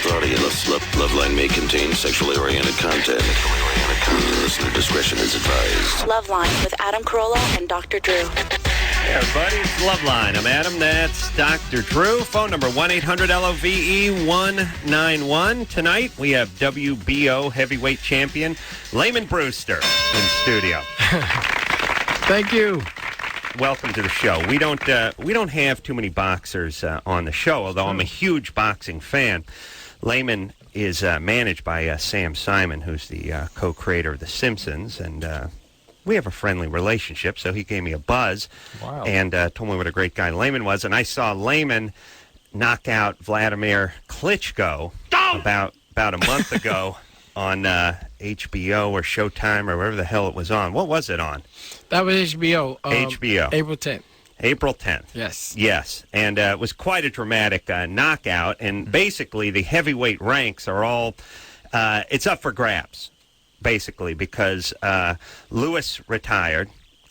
audience. Loveline may contain sexually oriented content. Listener discretion is advised. Loveline with Adam Carolla and Dr. Drew. Hey everybody, it's Loveline. I'm Adam, that's Dr. Drew. Phone number 1-800-LOVE-191. Tonight we have WBO heavyweight champion Lamon Brewster in studio. Thank you. Welcome to the show. We don't have too many boxers on the show, although I'm a huge boxing fan. Lamon is managed by Sam Simon, who's the co-creator of The Simpsons, and we have a friendly relationship, so he gave me a buzz and told me what a great guy Lamon was. And I saw Lamon knock out Vladimir Klitschko about a month ago on HBO or Showtime or wherever the hell it was on. What was it on? That was HBO. HBO. April 10th. April 10th. Yes. Yes. And it was quite a dramatic knockout. And basically, the heavyweight ranks are all, it's up for grabs, basically, because Lewis retired.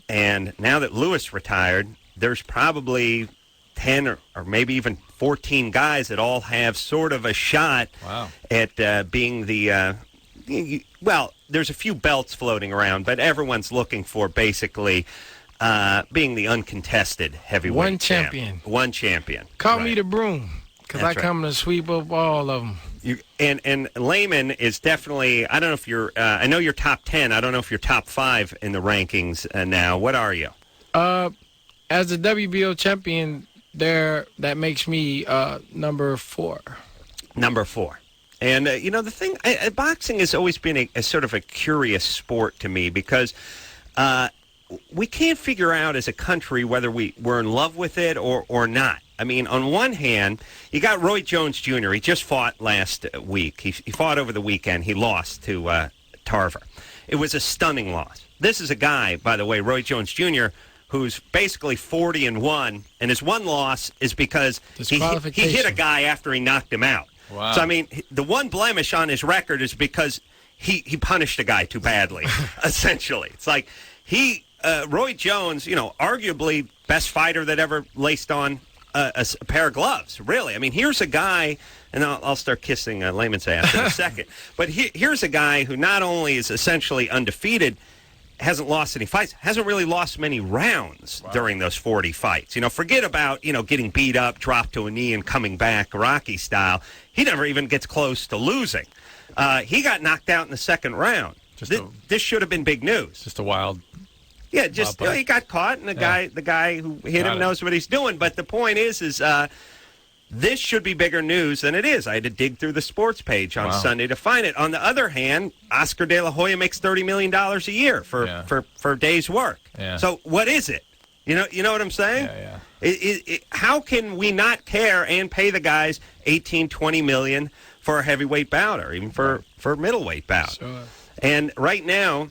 And now that Lewis retired, there's probably 10 or maybe even 14 guys that all have sort of a shot at being the, well, there's a few belts floating around, but everyone's looking for basically being the uncontested heavyweight One champion. One champion. Call me the broom, because I come to sweep up all of them. And Lamon is definitely, I don't know if you're, I know you're top 10. I don't know if you're top 5 in the rankings now. What are you? As the WBO champion, that makes me number 4. Number 4. And, you know, the thing, boxing has always been a sort of a curious sport to me because we can't figure out as a country whether we're in love with it or not. I mean, on one hand, you got Roy Jones Jr. He just fought last week. He fought over the weekend. He lost to Tarver. It was a stunning loss. This is a guy, by the way, Roy Jones Jr., who's basically 40-1, and his one loss is because he hit a guy after he knocked him out. Wow. So, I mean, the one blemish on his record is because he punished a guy too badly, essentially. It's like Roy Jones, you know, arguably best fighter that ever laced on a pair of gloves, really. I mean, here's a guy, and I'll start kissing Lamon's ass in a second, but here's a guy who not only is essentially undefeated, hasn't lost any fights, hasn't really lost many rounds during those 40 fights. You know, forget about, you know, getting beat up, dropped to a knee, and coming back Rocky style. He never even gets close to losing. He got knocked out in the second round. This should have been big news. Just a wild... Yeah, just he got caught, and the guy who hit him knows what he's doing. But the point is this should be bigger news than it is. I had to dig through the sports page on Sunday to find it. On the other hand, Oscar De La Hoya makes $30 million a year for days' work. Yeah. So what is it? You know what I'm saying? Yeah. How can we not care and pay the guys $18, $20 million for a heavyweight bout or even for a middleweight bout? Sure. And right now,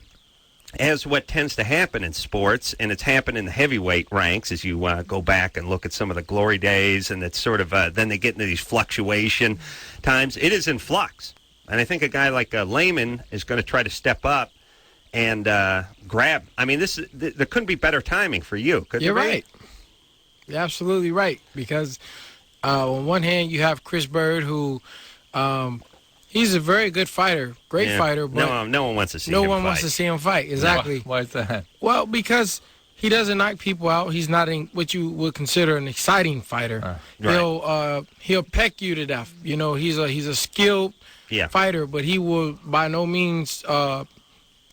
as what tends to happen in sports, and it's happened in the heavyweight ranks as you go back and look at some of the glory days, and it's sort of then they get into these fluctuation times. It is in flux. And I think a guy like Lamon is going to try to step up and grab. I mean, there couldn't be better timing for you, could there? You're right. You're absolutely right. Because on one hand, you have Chris Bird, who he's a very good fighter, great fighter. But no one wants to see him fight. No one wants to see him fight, exactly. Why is that? Well, because he doesn't knock people out. He's not what you would consider an exciting fighter. He'll peck you to death. You know, he's a skilled fighter, but he will by no means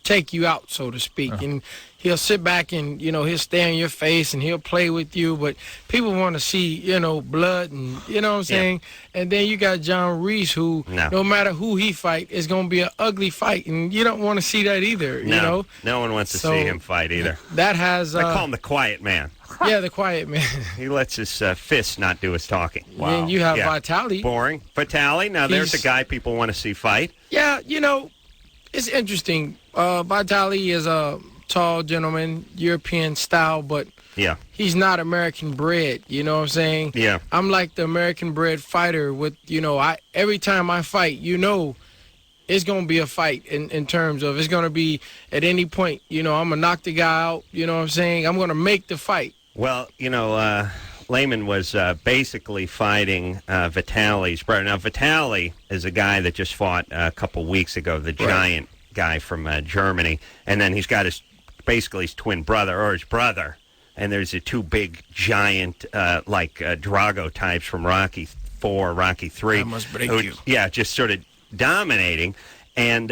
take you out, so to speak. And he'll sit back and, you know, he'll stare in your face and he'll play with you. But people want to see, you know, blood and, you know what I'm saying? And then you got John Reese, who no matter who he fight, it's going to be an ugly fight. And you don't want to see that either, you know? No one wants to see him fight either. That has... I call him the quiet man. Yeah, the quiet man. He lets his fists not do his talking. Wow. Then you have Vitali. Boring. Vitali, now there's a guy people want to see fight. Yeah, you know, it's interesting. Vitali is a tall gentleman, European style, but he's not American bred, you know what I'm saying? Yeah. I'm like the American bred fighter with, you know, every time I fight, you know, it's going to be a fight in terms of it's going to be at any point, you know, I'm going to knock the guy out, you know what I'm saying? I'm going to make the fight. Well, you know, Lamon was basically fighting Vitali's brother. Now, Vitali is a guy that just fought a couple weeks ago, the giant guy from Germany. And then he's got basically his twin brother, or his brother. And there's the two big, giant, Drago types from Rocky 4, Rocky 3. I must break you. Yeah, just sort of dominating. And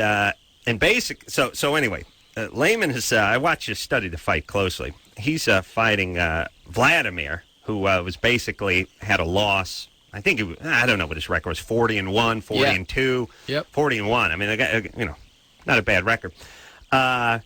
so anyway, Lamon is, I watched you study the fight closely. He's fighting Vladimir, who was basically had a loss. I think I don't know what his record was, 40-1, 40-2, 40-1. I mean, the guy, not a bad record. And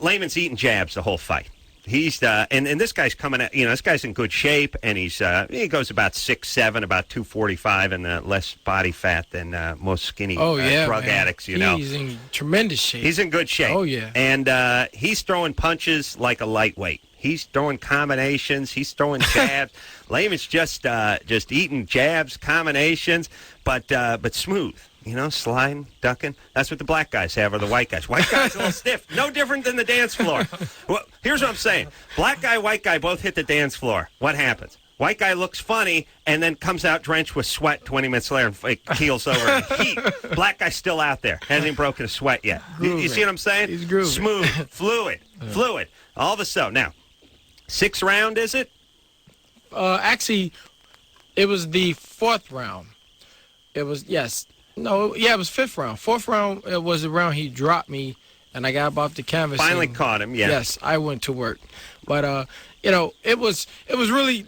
Lamon's eating jabs the whole fight. He's and this guy's coming at, this guy's in good shape, and he goes about 6'7", about 245, and less body fat than most skinny drug addicts. He's in tremendous shape. He's in good shape. Oh yeah, and he's throwing punches like a lightweight. He's throwing combinations. He's throwing jabs. Lamon's just eating jabs, combinations, but smooth. Sliding, ducking. That's what the black guys have, or the white guys. White guys a little stiff. No different than the dance floor. Well, here's what I'm saying. Black guy, white guy both hit the dance floor. What happens? White guy looks funny and then comes out drenched with sweat 20 minutes later and keels over in heat. Black guy's still out there. Hasn't even broken a sweat yet. You see what I'm saying? He's grooving. Smooth, fluid. All of a sudden. Now, 6th round, is it? Actually, it was the 4th round. It was, yes. No, yeah, it was 5th round. 4th round was the round he dropped me, and I got up off the canvas. Finally caught him, yeah. Yes, I went to work. But, it was really,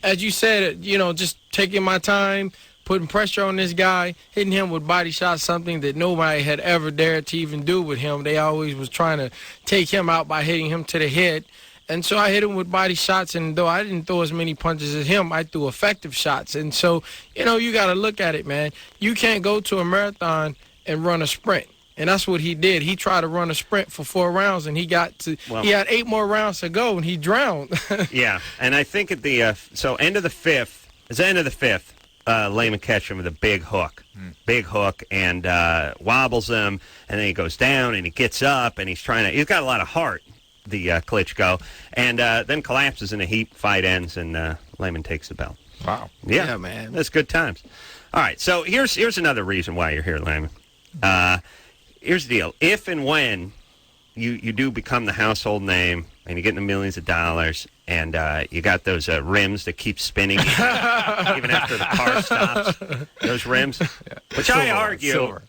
as you said, just taking my time, putting pressure on this guy, hitting him with body shots, something that nobody had ever dared to even do with him. They always was trying to take him out by hitting him to the head. And so I hit him with body shots, and though I didn't throw as many punches as him, I threw effective shots. And so, you got to look at it, man. You can't go to a marathon and run a sprint. And that's what he did. He tried to run a sprint for 4 rounds, and he had 8 more rounds to go, and he drowned. Yeah, and I think at the end of the 5th, Lamon catches him with a big hook, and wobbles him, and then he goes down, and he gets up, and he's got a lot of heart, the Klitschko, and then collapses in a heap. Fight ends, and Lamon takes the belt. Wow. Yeah, man. That's good times. All right, so here's another reason why you're here, Lamon. Here's the deal. If and when you do become the household name and you get in the millions of dollars and you got those rims that keep spinning even after the car stops, those rims, which I argue... Silver.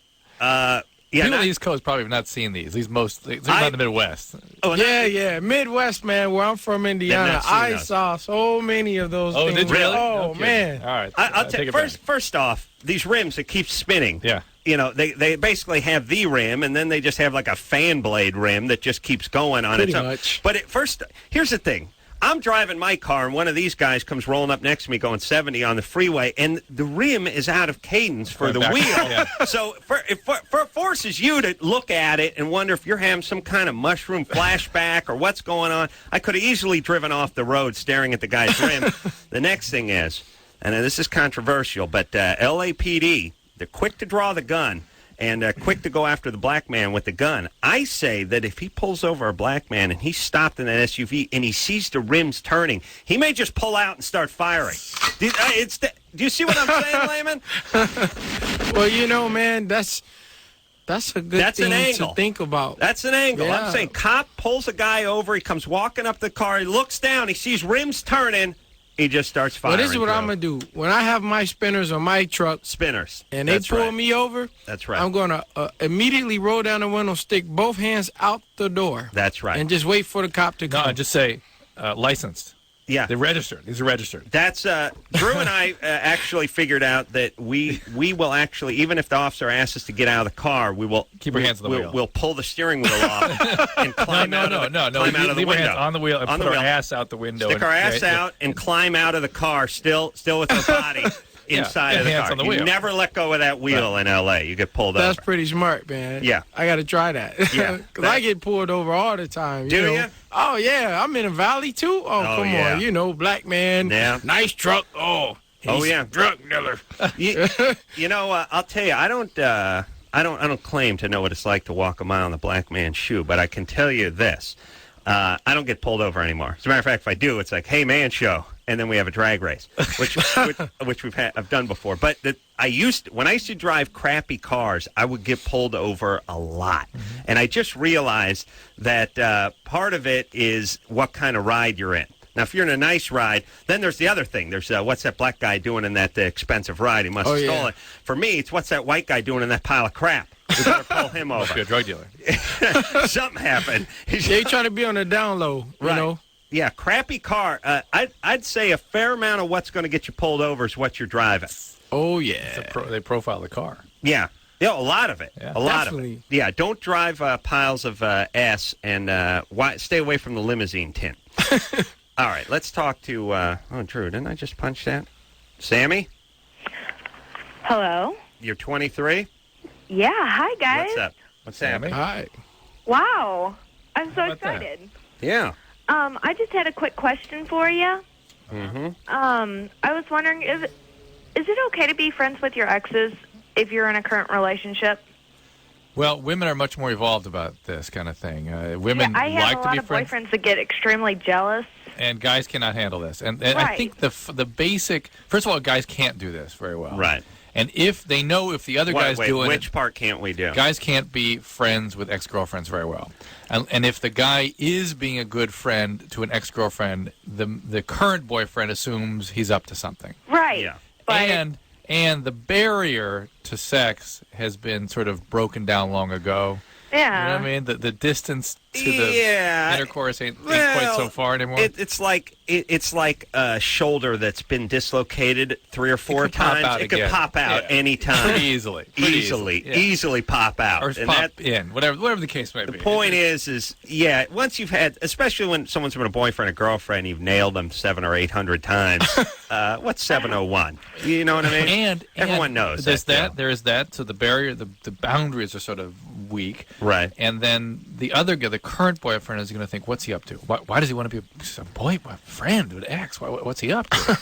People on the East Coast probably have not seen these. They're not in the Midwest. Oh, yeah. Midwest, man, where I'm from, Indiana. I saw so many of those things. Did you really? Oh, man. All right. I'll tell you, first off, these rims that keep spinning, they basically have the rim, and then they just have like a fan blade rim that just keeps going on its own. Pretty much. But here's the thing. I'm driving my car, and one of these guys comes rolling up next to me going 70 on the freeway, and the rim is out of cadence for the wheel. Yeah. So it forces you to look at it and wonder if you're having some kind of mushroom flashback or what's going on. I could have easily driven off the road staring at the guy's rim. The next thing is, and this is controversial, but LAPD, they're quick to draw the gun and quick to go after the black man with the gun. I say that if he pulls over a black man and he's stopped in an SUV and he sees the rims turning, he may just pull out and start firing. Do you see what I'm saying, Lamon? Well, man, that's a good thing to think about. That's an angle. Yeah. I'm saying cop pulls a guy over, he comes walking up the car, he looks down, he sees rims turning, he just starts firing. Well, this is what I'm going to do. When I have my spinners on my truck, and they pull me over, that's right. I'm going to immediately roll down the window, stick both hands out the door. That's right. And just wait for the cop to come. No, just say licensed. Yeah. They're registered. These are registered. That's Drew and I actually figured out that we will actually, even if the officer asks us to get out of the car, we will keep our hands on the wheel. We'll pull the steering wheel off and climb out of the window. Leave our hands on the wheel and put our ass out the window. Stick our ass out and climb out of the car, still with our body inside of the car. On the wheel. You never let go of that wheel in L.A. You get pulled over. That's pretty smart, man. Yeah. I got to try that. Yeah. Because I get pulled over all the time. Do you? Oh, yeah. I'm in a valley, too. Oh, come on. Black man. Yeah. Nice truck. Oh, he's drug dealer. I'll tell you, I don't claim to know what it's like to walk a mile in the black man's shoe, but I can tell you this. I don't get pulled over anymore. As a matter of fact, if I do, it's like, hey, man, show. And then we have a drag race, which I've done before. But when I used to drive crappy cars, I would get pulled over a lot. Mm-hmm. And I just realized that part of it is what kind of ride you're in. Now, if you're in a nice ride, then there's the other thing. There's what's that black guy doing in that expensive ride? He must have stolen it. For me, it's what's that white guy doing in that pile of crap? We better pull him over. Must be a drug dealer. Something happened. They trying to be on the down low, you know. Yeah, crappy car. I'd say a fair amount of what's going to get you pulled over is what you're driving. Oh, yeah. They profile the car. Yeah. Yeah, a lot of it. Yeah. A lot of it. Yeah, don't drive piles of ass and stay away from the limousine tint. All right, let's talk to, Drew, didn't I just punch that? Sammy? Hello? You're 23? Yeah, hi, guys. What's up? What's happening? Hi. Wow, I'm so excited. That? Yeah. I just had a quick question for you. Mm-hmm. I was wondering, is it okay to be friends with your exes if you're in a current relationship? Well, women are much more evolved about this kind of thing. Women I have like to be friends. a lot of boyfriends that get extremely jealous. And guys cannot handle this. And right. I think the basic, first of all, guys can't do this very well. Right. And if they know if the other guy's doing which part can't we do? Guys can't be friends with ex-girlfriends very well. And if the guy is being a good friend to an ex-girlfriend, the current boyfriend assumes he's up to something. Right. Yeah. But and the barrier to sex has been sort of broken down long ago. Yeah. You know what I mean? The distance to the intercourse ain't quite so far anymore. It's like a shoulder that's been dislocated 3 or 4 times. It could pop out any time. Pretty easily. Easily pop out. Or pop in, whatever the case may be. The point is once you've had, especially when someone's been a boyfriend or girlfriend, you've nailed them 700 or 800 times. What's 701? You know what I mean? And everyone knows. There's that. There's that. So the barrier, the boundaries are sort of weak. Right. And then the current boyfriend is going to think, what's he up to? Why does he want to be a friend with ex? What's he up to?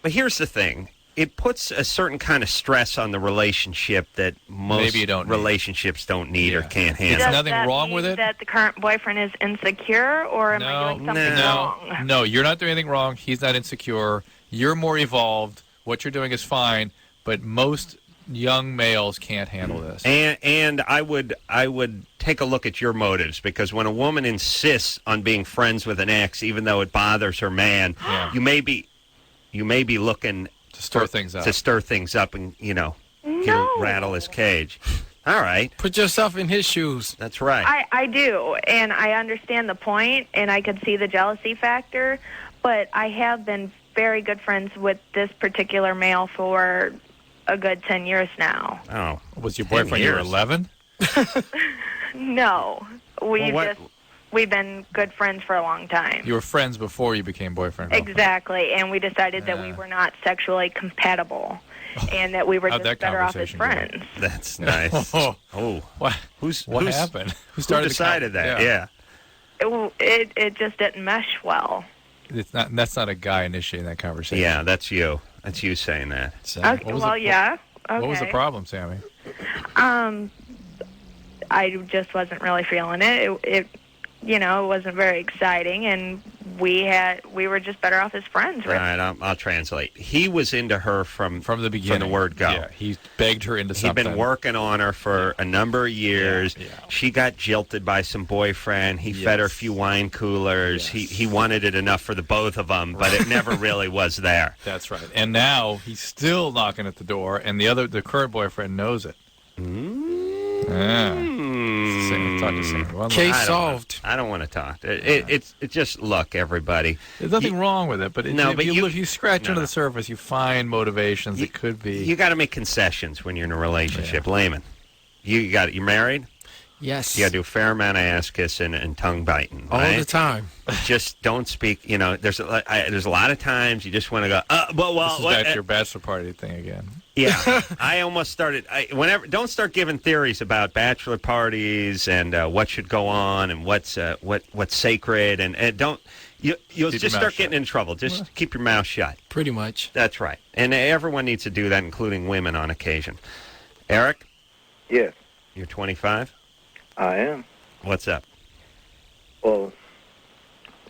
But here's the thing. It puts a certain kind of stress on the relationship that most relationships don't need or can't handle. There's nothing wrong with it. That the current boyfriend is insecure, or am I doing something wrong? No, you're not doing anything wrong. He's not insecure. You're more evolved. What you're doing is fine, but most young males can't handle this. And I would take a look at your motives, because when a woman insists on being friends with an ex, even though it bothers her man, you may be looking to stir things up and rattle his cage. All right. Put yourself in his shoes. That's right. I do, and I understand the point, and I could see the jealousy factor, but I have been very good friends with this particular male for a good 10 years now. Oh. Was your boyfriend you were 11? No. We've been good friends for a long time. You were friends before you became boyfriend. Exactly, and we decided that we were not sexually compatible, and that we were just better off as friends. That's nice. What happened? Who decided that? Yeah. It just didn't mesh well. That's not a guy initiating that conversation. Yeah, that's you. That's you saying that. Okay, Okay. What was the problem, Sammy? I just wasn't really feeling it. It wasn't very exciting, and we were just better off as friends. Really. All right, I'll translate. He was into her from the beginning, from the word go. Yeah, he begged her into something. He'd been working on her for a number of years. Yeah. She got jilted by some boyfriend. He fed her a few wine coolers. Yes. He wanted it enough for the both of them, but it never really was there. That's right. And now he's still knocking at the door, and the current boyfriend knows it. Talk to Sam. Well, case solved. I don't want to talk. It's just look, everybody. There's nothing wrong with it, but if you scratch under the surface, you find motivations that could be. You got to make concessions when you're in a relationship, Lamon. You're married. Yes. You got to do a fair amount of ass kissing and tongue biting. All right? the time. Just don't speak. There's a lot of times you just want to go. This is back to your bachelor party thing again. Yeah, I almost started. Don't start giving theories about bachelor parties and what should go on and what's sacred and don't. You'll just start getting in trouble. Just keep your mouth shut. Pretty much. That's right, and everyone needs to do that, including women on occasion. Eric? Yes. You're 25? I am. What's up? Well,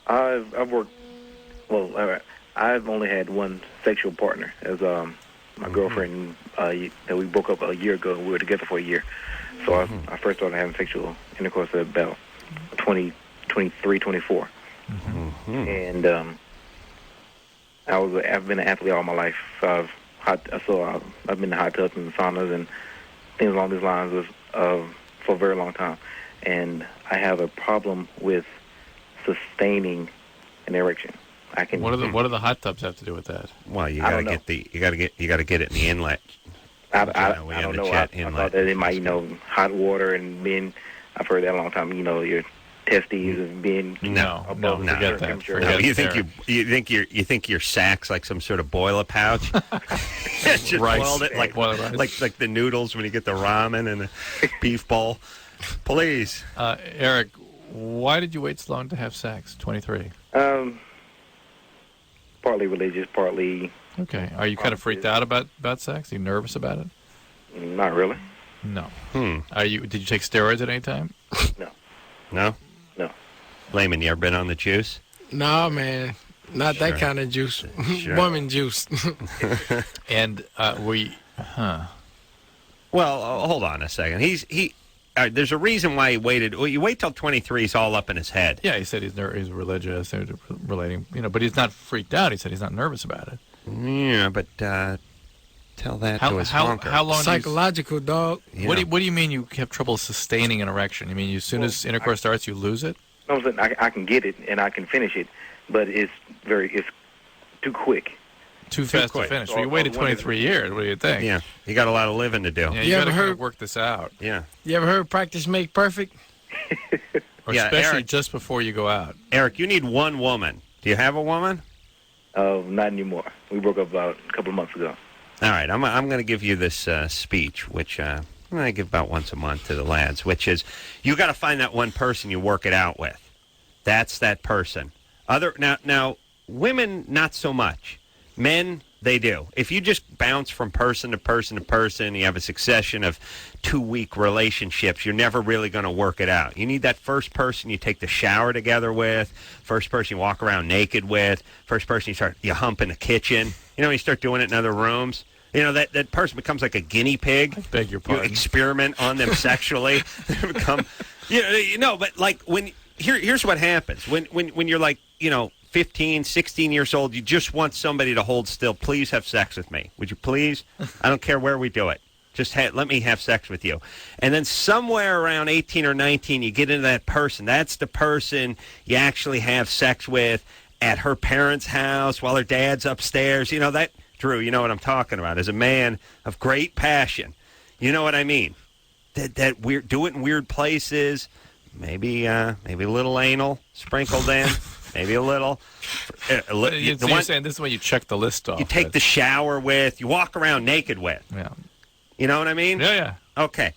I've worked. Well, I've only had one sexual partner as my girlfriend that we broke up a year ago. We were together for a year. So I first started having sexual intercourse at about 23, 24. And I've been an athlete all my life. I've been in hot tubs and saunas and things along these lines for a very long time. And I have a problem with sustaining an erection. What do the hot tubs have to do with that? Well, you got to get it in the inlet. I don't know. I thought that it might, hot water and I've heard that a long time. Your testes have been above forget that. No, you think your sack's like some sort of boiler pouch? Just boiled it like the noodles when you get the ramen and the beef bowl. Please, Eric, why did you wait so long to have sex? 23. Partly religious, partly. Okay. Are you kind of freaked out about sex? Are you nervous about it? Not really. No. Did you take steroids at any time? No. No? No. Lamon, you ever been on the juice? No, man. Not that kind of juice. Woman juice. And Well, hold on a second. There's a reason why he waited. Well, you wait till 23. He's all up in his head. Yeah, he said he's religious, relating, but he's not freaked out. He said he's not nervous about it. Yeah, but tell that to his honker. How long? Psychological, dog. Yeah. What do you mean you have trouble sustaining an erection? You mean as soon as intercourse starts, you lose it? No, I can get it and I can finish it, but it's too quick. Too fast to finish. So you waited 23 years. What do you think? Yeah, you got a lot of living to do. Yeah, you got to work this out. Yeah. You ever heard practice make perfect? Or especially Eric, just before you go out. Eric, you need one woman. Do you have a woman? Not anymore. We broke up about a couple of months ago. All right, I'm going to give you this speech, which I give about once a month to the lads, which is you got to find that one person you work it out with. That's that person. Now, women, not so much. Men, they do. If you just bounce from person to person to person, you have a succession of 2-week relationships, you're never really going to work it out. You need that first person you take the shower together with, first person you walk around naked with, first person you hump in the kitchen. You start doing it in other rooms. That person becomes like a guinea pig. I beg your pardon. You experiment on them sexually. They become, but like here's what happens. When you're like, 15, 16 years old, you just want somebody to hold still. Please have sex with me. Would you please? I don't care where we do it. Just let me have sex with you. And then somewhere around 18 or 19, you get into that person. That's the person you actually have sex with at her parents' house while her dad's upstairs. Drew, you know what I'm talking about. As a man of great passion, you know what I mean. That weird, do it in weird places. Maybe a little anal sprinkled in. Maybe a little. You're saying this is when you check the list off. You take the shower with. You walk around naked with. Yeah. You know what I mean? Yeah. Okay.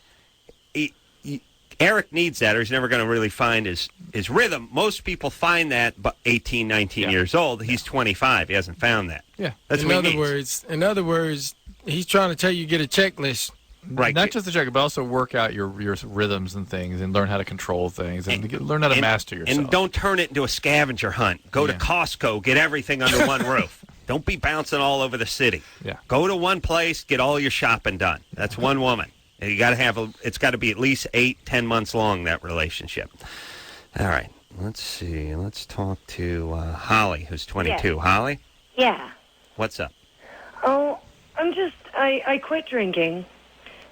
Eric needs that, or he's never going to really find his rhythm. Most people find that 18, 19 years old. He's 25. He hasn't found that. Yeah. That's in other words, he's trying to tell you get a checklist. Right. Not just the check, but also work out your rhythms and things and learn how to control things and learn how to master yourself. And don't turn it into a scavenger hunt. Go to Costco, get everything under one roof. Don't be bouncing all over the city. Yeah. Go to one place, get all your shopping done. That's one woman. And you got to it's got to be at least 8-10 months long, that relationship. All right. Let's see. Let's talk to Holly, who's 22. Yes. Holly? Yeah. What's up? Oh, I quit drinking.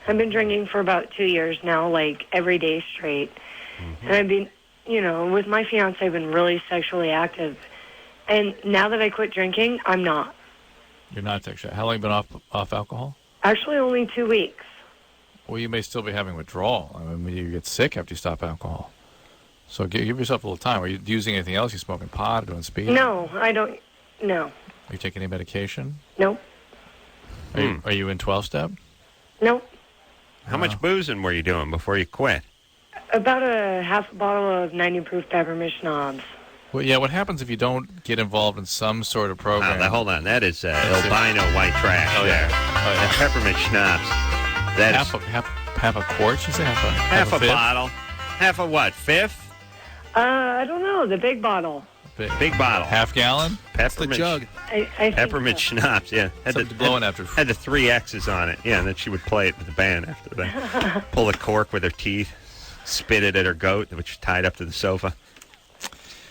I've been drinking for about 2 years now, like every day straight. Mm-hmm. And I've been, with my fiance, I've been really sexually active. And now that I quit drinking, I'm not. You're not sexually. How long have you been off alcohol? Actually, only 2 weeks. Well, you may still be having withdrawal. I mean, you get sick after you stop alcohol. So give yourself a little time. Are you using anything else? You smoking pot or doing speed? No, I don't. No. Are you taking any medication? Nope. Are you in 12-step? Nope. How much boozing were you doing before you quit? About a half a bottle of 90 proof peppermint schnapps. Well, yeah, what happens if you don't get involved in some sort of program? Hold on. That is albino white trash there. And peppermint schnapps. Half a quart, you say? Half a bottle. Half a what, fifth? I don't know. The big bottle. Big bottle. Half gallon? Peppermint. The jug. I think Peppermint so. schnapps, yeah. Something to blow in after. Had the 3 X's on it. Yeah, and then she would play it with the band after that. Pull the cork with her teeth, spit it at her goat, which was tied up to the sofa.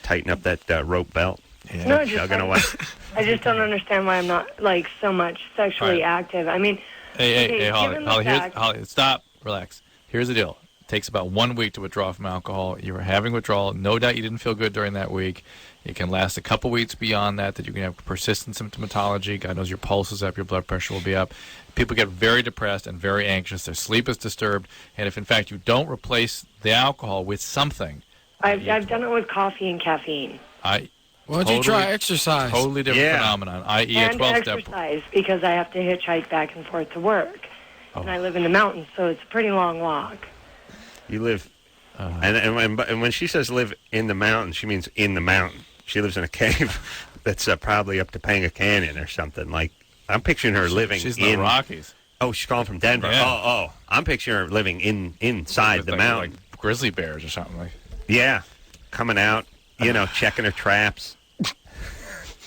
Tighten up that rope belt. Yeah. No, Chugging away. I just don't understand why I'm not, like, so much sexually active. I mean, Hey, Holly, given the fact- Holly, stop, relax. Here's the deal. It takes about 1 week to withdraw from alcohol. You were having withdrawal. No doubt you didn't feel good during that week. It can last a couple weeks beyond that you can have persistent symptomatology. God knows your pulse is up, your blood pressure will be up. People get very depressed and very anxious. Their sleep is disturbed. And if, in fact, you don't replace the alcohol with something. I've done it with coffee and caffeine. Why don't you try exercise? Totally different phenomenon, i.e. a And 12-step. exercise, because I have to hitchhike back and forth to work. Oh. And I live in the mountains, so it's a pretty long walk. You live, and when she says live in the mountain, she means in the mountain. She lives in a cave that's probably up to Panga Canyon or something. Like, I'm picturing her living She's in the Rockies. Oh, she's calling from Denver. Yeah. Oh, I'm picturing her living inside the mountain. Like grizzly bears or something like. Yeah, coming out, checking her traps,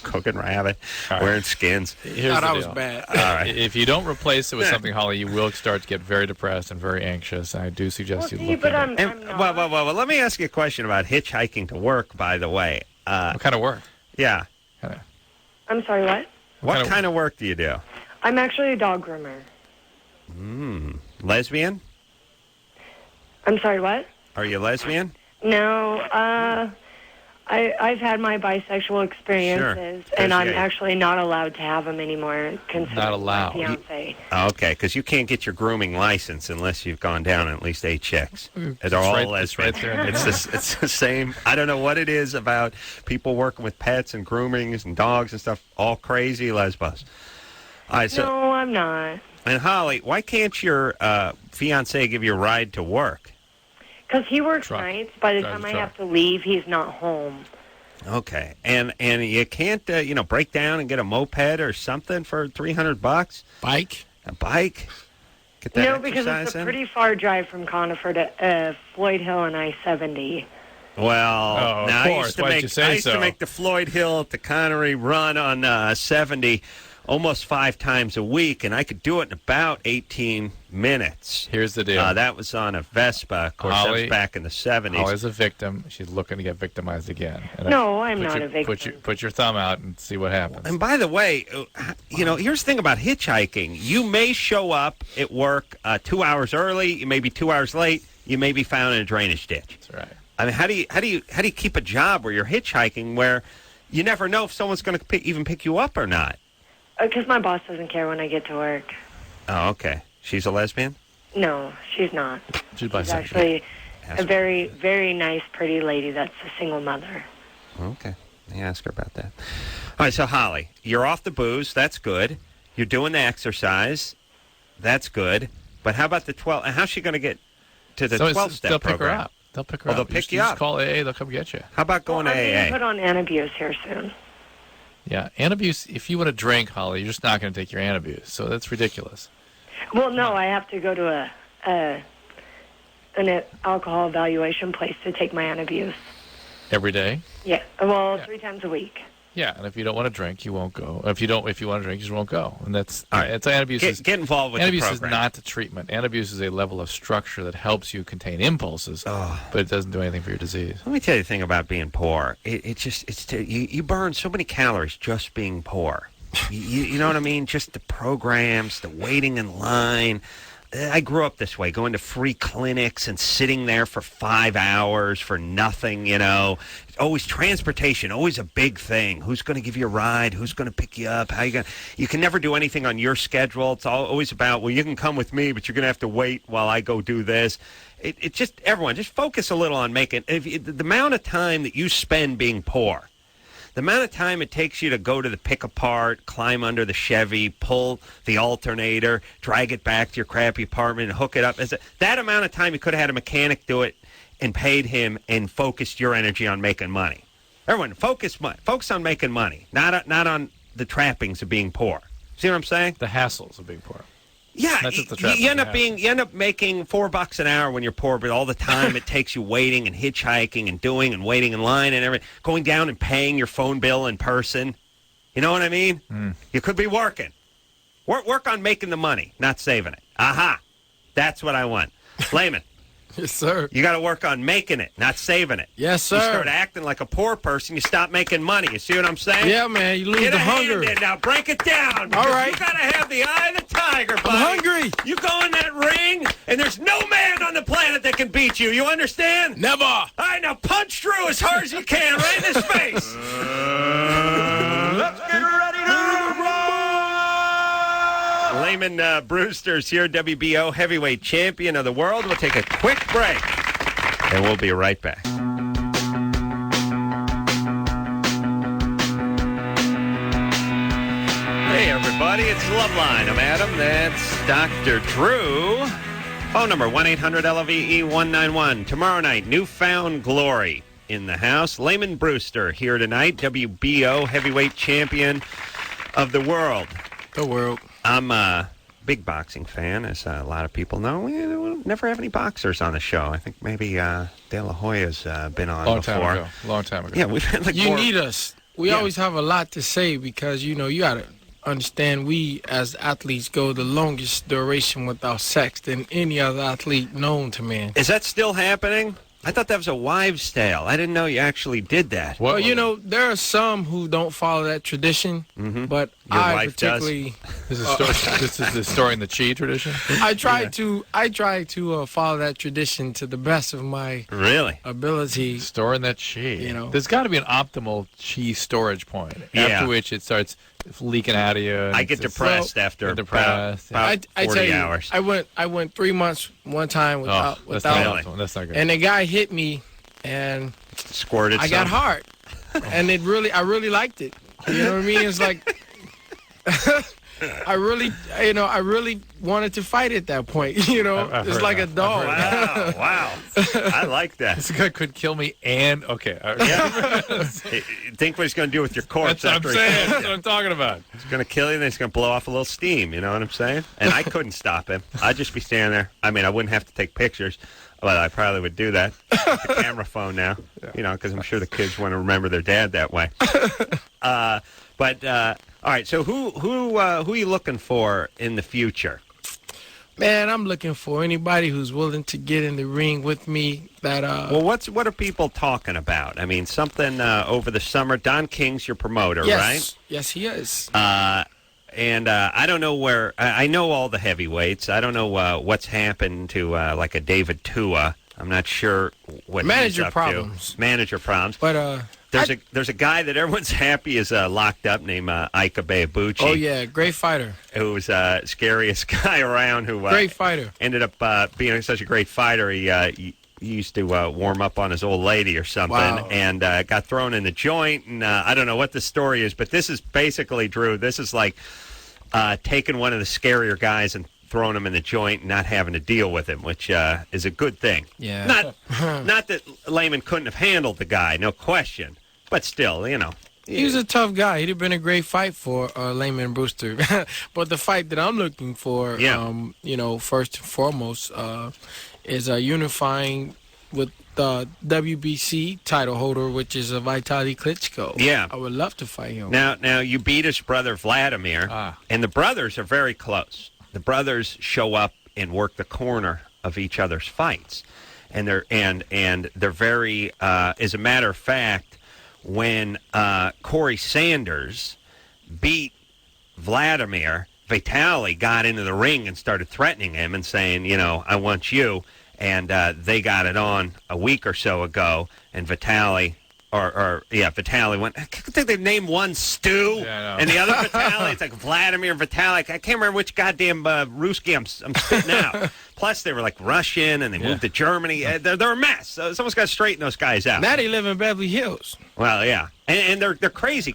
cooking rabbit, wearing skins. Here's the that deal. was bad. All right. If you don't replace it with something, Holly, you will start to get very depressed and very anxious. I do suggest you look but into it. I'm not. Well, let me ask you a question about hitchhiking to work, by the way. What kind of work? Yeah. I'm sorry, what? What kind of work do you do? I'm actually a dog groomer. Lesbian? I'm sorry, what? Are you lesbian? No, I've had my bisexual experiences, Sure. and I'm Yeah. actually not allowed to have them anymore. Not allowed. My fiance. Okay, because you can't get your grooming license unless you've gone down at least 8 chicks. They're all it's lesbian. right there. It's the same. I don't know what it is about people working with pets and groomings and dogs and stuff. All crazy lesbos. All right, so No, I'm not. and Holly, why can't your fiance give you a ride to work? Because he works Truck. nights. By the Drives time a I truck. have to leave, he's not home. Okay, and you can't break down and get a moped or something for $300? Bike? A bike? Get that No, because exercise it's a in? pretty far drive from Conifer to Floyd Hill and I-70. Well, of now course. Why'd you say I used so? to make the Floyd Hill to Connery run on 70 almost 5 times a week, and I could do it in about 18 minutes. Here's the deal. That was on a Vespa. Of course, that Holly- was back in the 70s. Holly's a victim. She's looking to get victimized again. And No, I'm put not your- a victim. Put your thumb out and see what happens. And by the way, here's the thing about hitchhiking. You may show up at work 2 hours early. You may be 2 hours late. You may be found in a drainage ditch. That's right. I mean, how do you keep a job where you're hitchhiking where you never know if someone's going to even pick you up or not? Because my boss doesn't care when I get to work. Oh, okay. She's a lesbian? No, she's not. She's She's bisexual. actually a very, very nice, pretty lady that's a single mother. Okay. Let me ask her about that. All right, so Holly, you're off the booze. That's good. You're doing the exercise. That's good. But how about the 12? And how's she going to get to the 12-step They'll pick program? her up. They'll pick her Oh, up. they'll pick you just up. call AA. They'll come get you. How about going I'm to being AA? put on antabuse here soon. Yeah, Antabuse. If you want to drink, Holly, you're just not going to take your Antabuse. So that's ridiculous. Well, no, I have to go to an alcohol evaluation place to take my antabuse. Every day. Yeah, well, Yeah. 3 times a week. Yeah, and if you don't want to drink, you won't go. If you want to drink, you just won't go. And that's All right. it's Antabuse. Get involved with the Antabuse is program. not a treatment. Antabuse is a level of structure that helps you contain impulses, but it doesn't do anything for your disease. Let me tell you the thing about being poor. You burn so many calories just being poor. You know what I mean? Just the programs, the waiting in line. I grew up this way, going to free clinics and sitting there for 5 hours for nothing, Always transportation, always a big thing. Who's going to give you a ride? Who's going to pick you up? How you going? You can never do anything on your schedule. It's always about, well, you can come with me, but you're going to have to wait while I go do this. It just, everyone, just focus a little on making, the amount of time that you spend being poor, the amount of time it takes you to go to the pick-apart, climb under the Chevy, pull the alternator, drag it back to your crappy apartment, and hook it up. That amount of time you could have had a mechanic do it and paid him and focused your energy on making money. Everyone, focus on making money, not on the trappings of being poor. See what I'm saying? The hassles of being poor. Yeah, Not just the traffic. you end up making $4 an hour when you're poor, but all the time it takes you waiting and hitchhiking and doing and waiting in line and everything, going down and paying your phone bill in person. You know what I mean? You could be working. Work on making the money, not saving it. Aha. That's what I want. Lamon. Yes, sir. You got to work on making it, not saving it. Yes, sir. You start acting like a poor person, you stop making money. You see what I'm saying? Yeah, man. You lose Get the a hunger. hand in now. Break it down. All right. You got to have the eye of the tiger, buddy. I'm hungry. You go in that ring, and there's no man on the planet that can beat you. You understand? Never. All right, now punch Drew as hard as you can, right in his face. Let's get ready to rumble. Lamon Brewster's here, WBO heavyweight champion of the world. We'll take a quick break, and we'll be right back. Hey, everybody, it's Loveline. I'm Adam. That's Dr. Drew. Phone number, 1-800-LOVE-191. Tomorrow night, Newfound Glory in the house. Lamon Brewster here tonight, WBO heavyweight champion of the world. The world. I'm a big boxing fan, as a lot of people know. We never have any boxers on the show. I think maybe De La Hoya's been on before. Long time ago. Yeah, we've had like You need us. We always have a lot to say because, you got to understand we as athletes go the longest duration without sex than any other athlete known to man. Is that still happening? I thought that was a wives' tale. I didn't know you actually did that. Well, there are some who don't follow that tradition, but Your I wife particularly This is the story in the Chi tradition. I try to follow that tradition to the best of my ability. Storing that Chi. There's got to be an optimal Chi storage point after which it starts leaking out of you. I get depressed after about 40 hours. I went 3 months one time without. That's not good. And the guy hit me, and squirted. I got hard, and I really liked it. You know what I mean? It's like I really wanted to fight at that point. It's like a dog. Wow. I like that. This guy could kill me and Think what he's going to do with your corpse. That's what I'm saying. That's what I'm talking about. He's going to kill you, and then he's going to blow off a little steam. You know what I'm saying? And I couldn't stop him. I'd just be standing there. I mean, I wouldn't have to take pictures, but I probably would do that. The camera phone now, because I'm sure the kids want to remember their dad that way. All right, so who are you looking for in the future? Man, I'm looking for anybody who's willing to get in the ring with me. Well, what are people talking about? I mean, something over the summer. Don King's your promoter, right? Yes, he is. And I don't know where. I know all the heavyweights. I don't know what's happened to like a David Tua. I'm not sure what manager he's up problems. to. Manager problems. But there's a guy that everyone's happy is locked up named Ika Beabuchi. Oh yeah, great fighter. Who was scariest guy around. Who great fighter. Ended up being such a great fighter. He used to warm up on his old lady or something, and got thrown in the joint. And I don't know what the story is, but this is basically, Drew. This is like taking one of the scarier guys and throwing him in the joint and not having to deal with him, which is a good thing. Yeah. Not that Lamon couldn't have handled the guy, no question. But still, He was a tough guy. He'd have been a great fight for Lamon Brewster. But the fight that I'm looking for, first and foremost, is unifying with the WBC title holder, which is Vitaly Klitschko. Yeah. I would love to fight him. Now you beat his brother Vladimir, and the brothers are very close. The brothers show up and work the corner of each other's fights, and they're very. As a matter of fact, when Corey Sanders beat Vladimir, Vitaly got into the ring and started threatening him and saying, I want you. And they got it on a week or so ago, and Vitaly. Vitaly went. I think they named one Stu, and the other Vitaly. It's like Vladimir Vitaly. I can't remember which goddamn Ruski I'm spitting out. Plus, they were like Russian, and they moved to Germany. They're a mess. So someone's got to straighten those guys out. Now they live in Beverly Hills. Well, yeah, and they're crazy.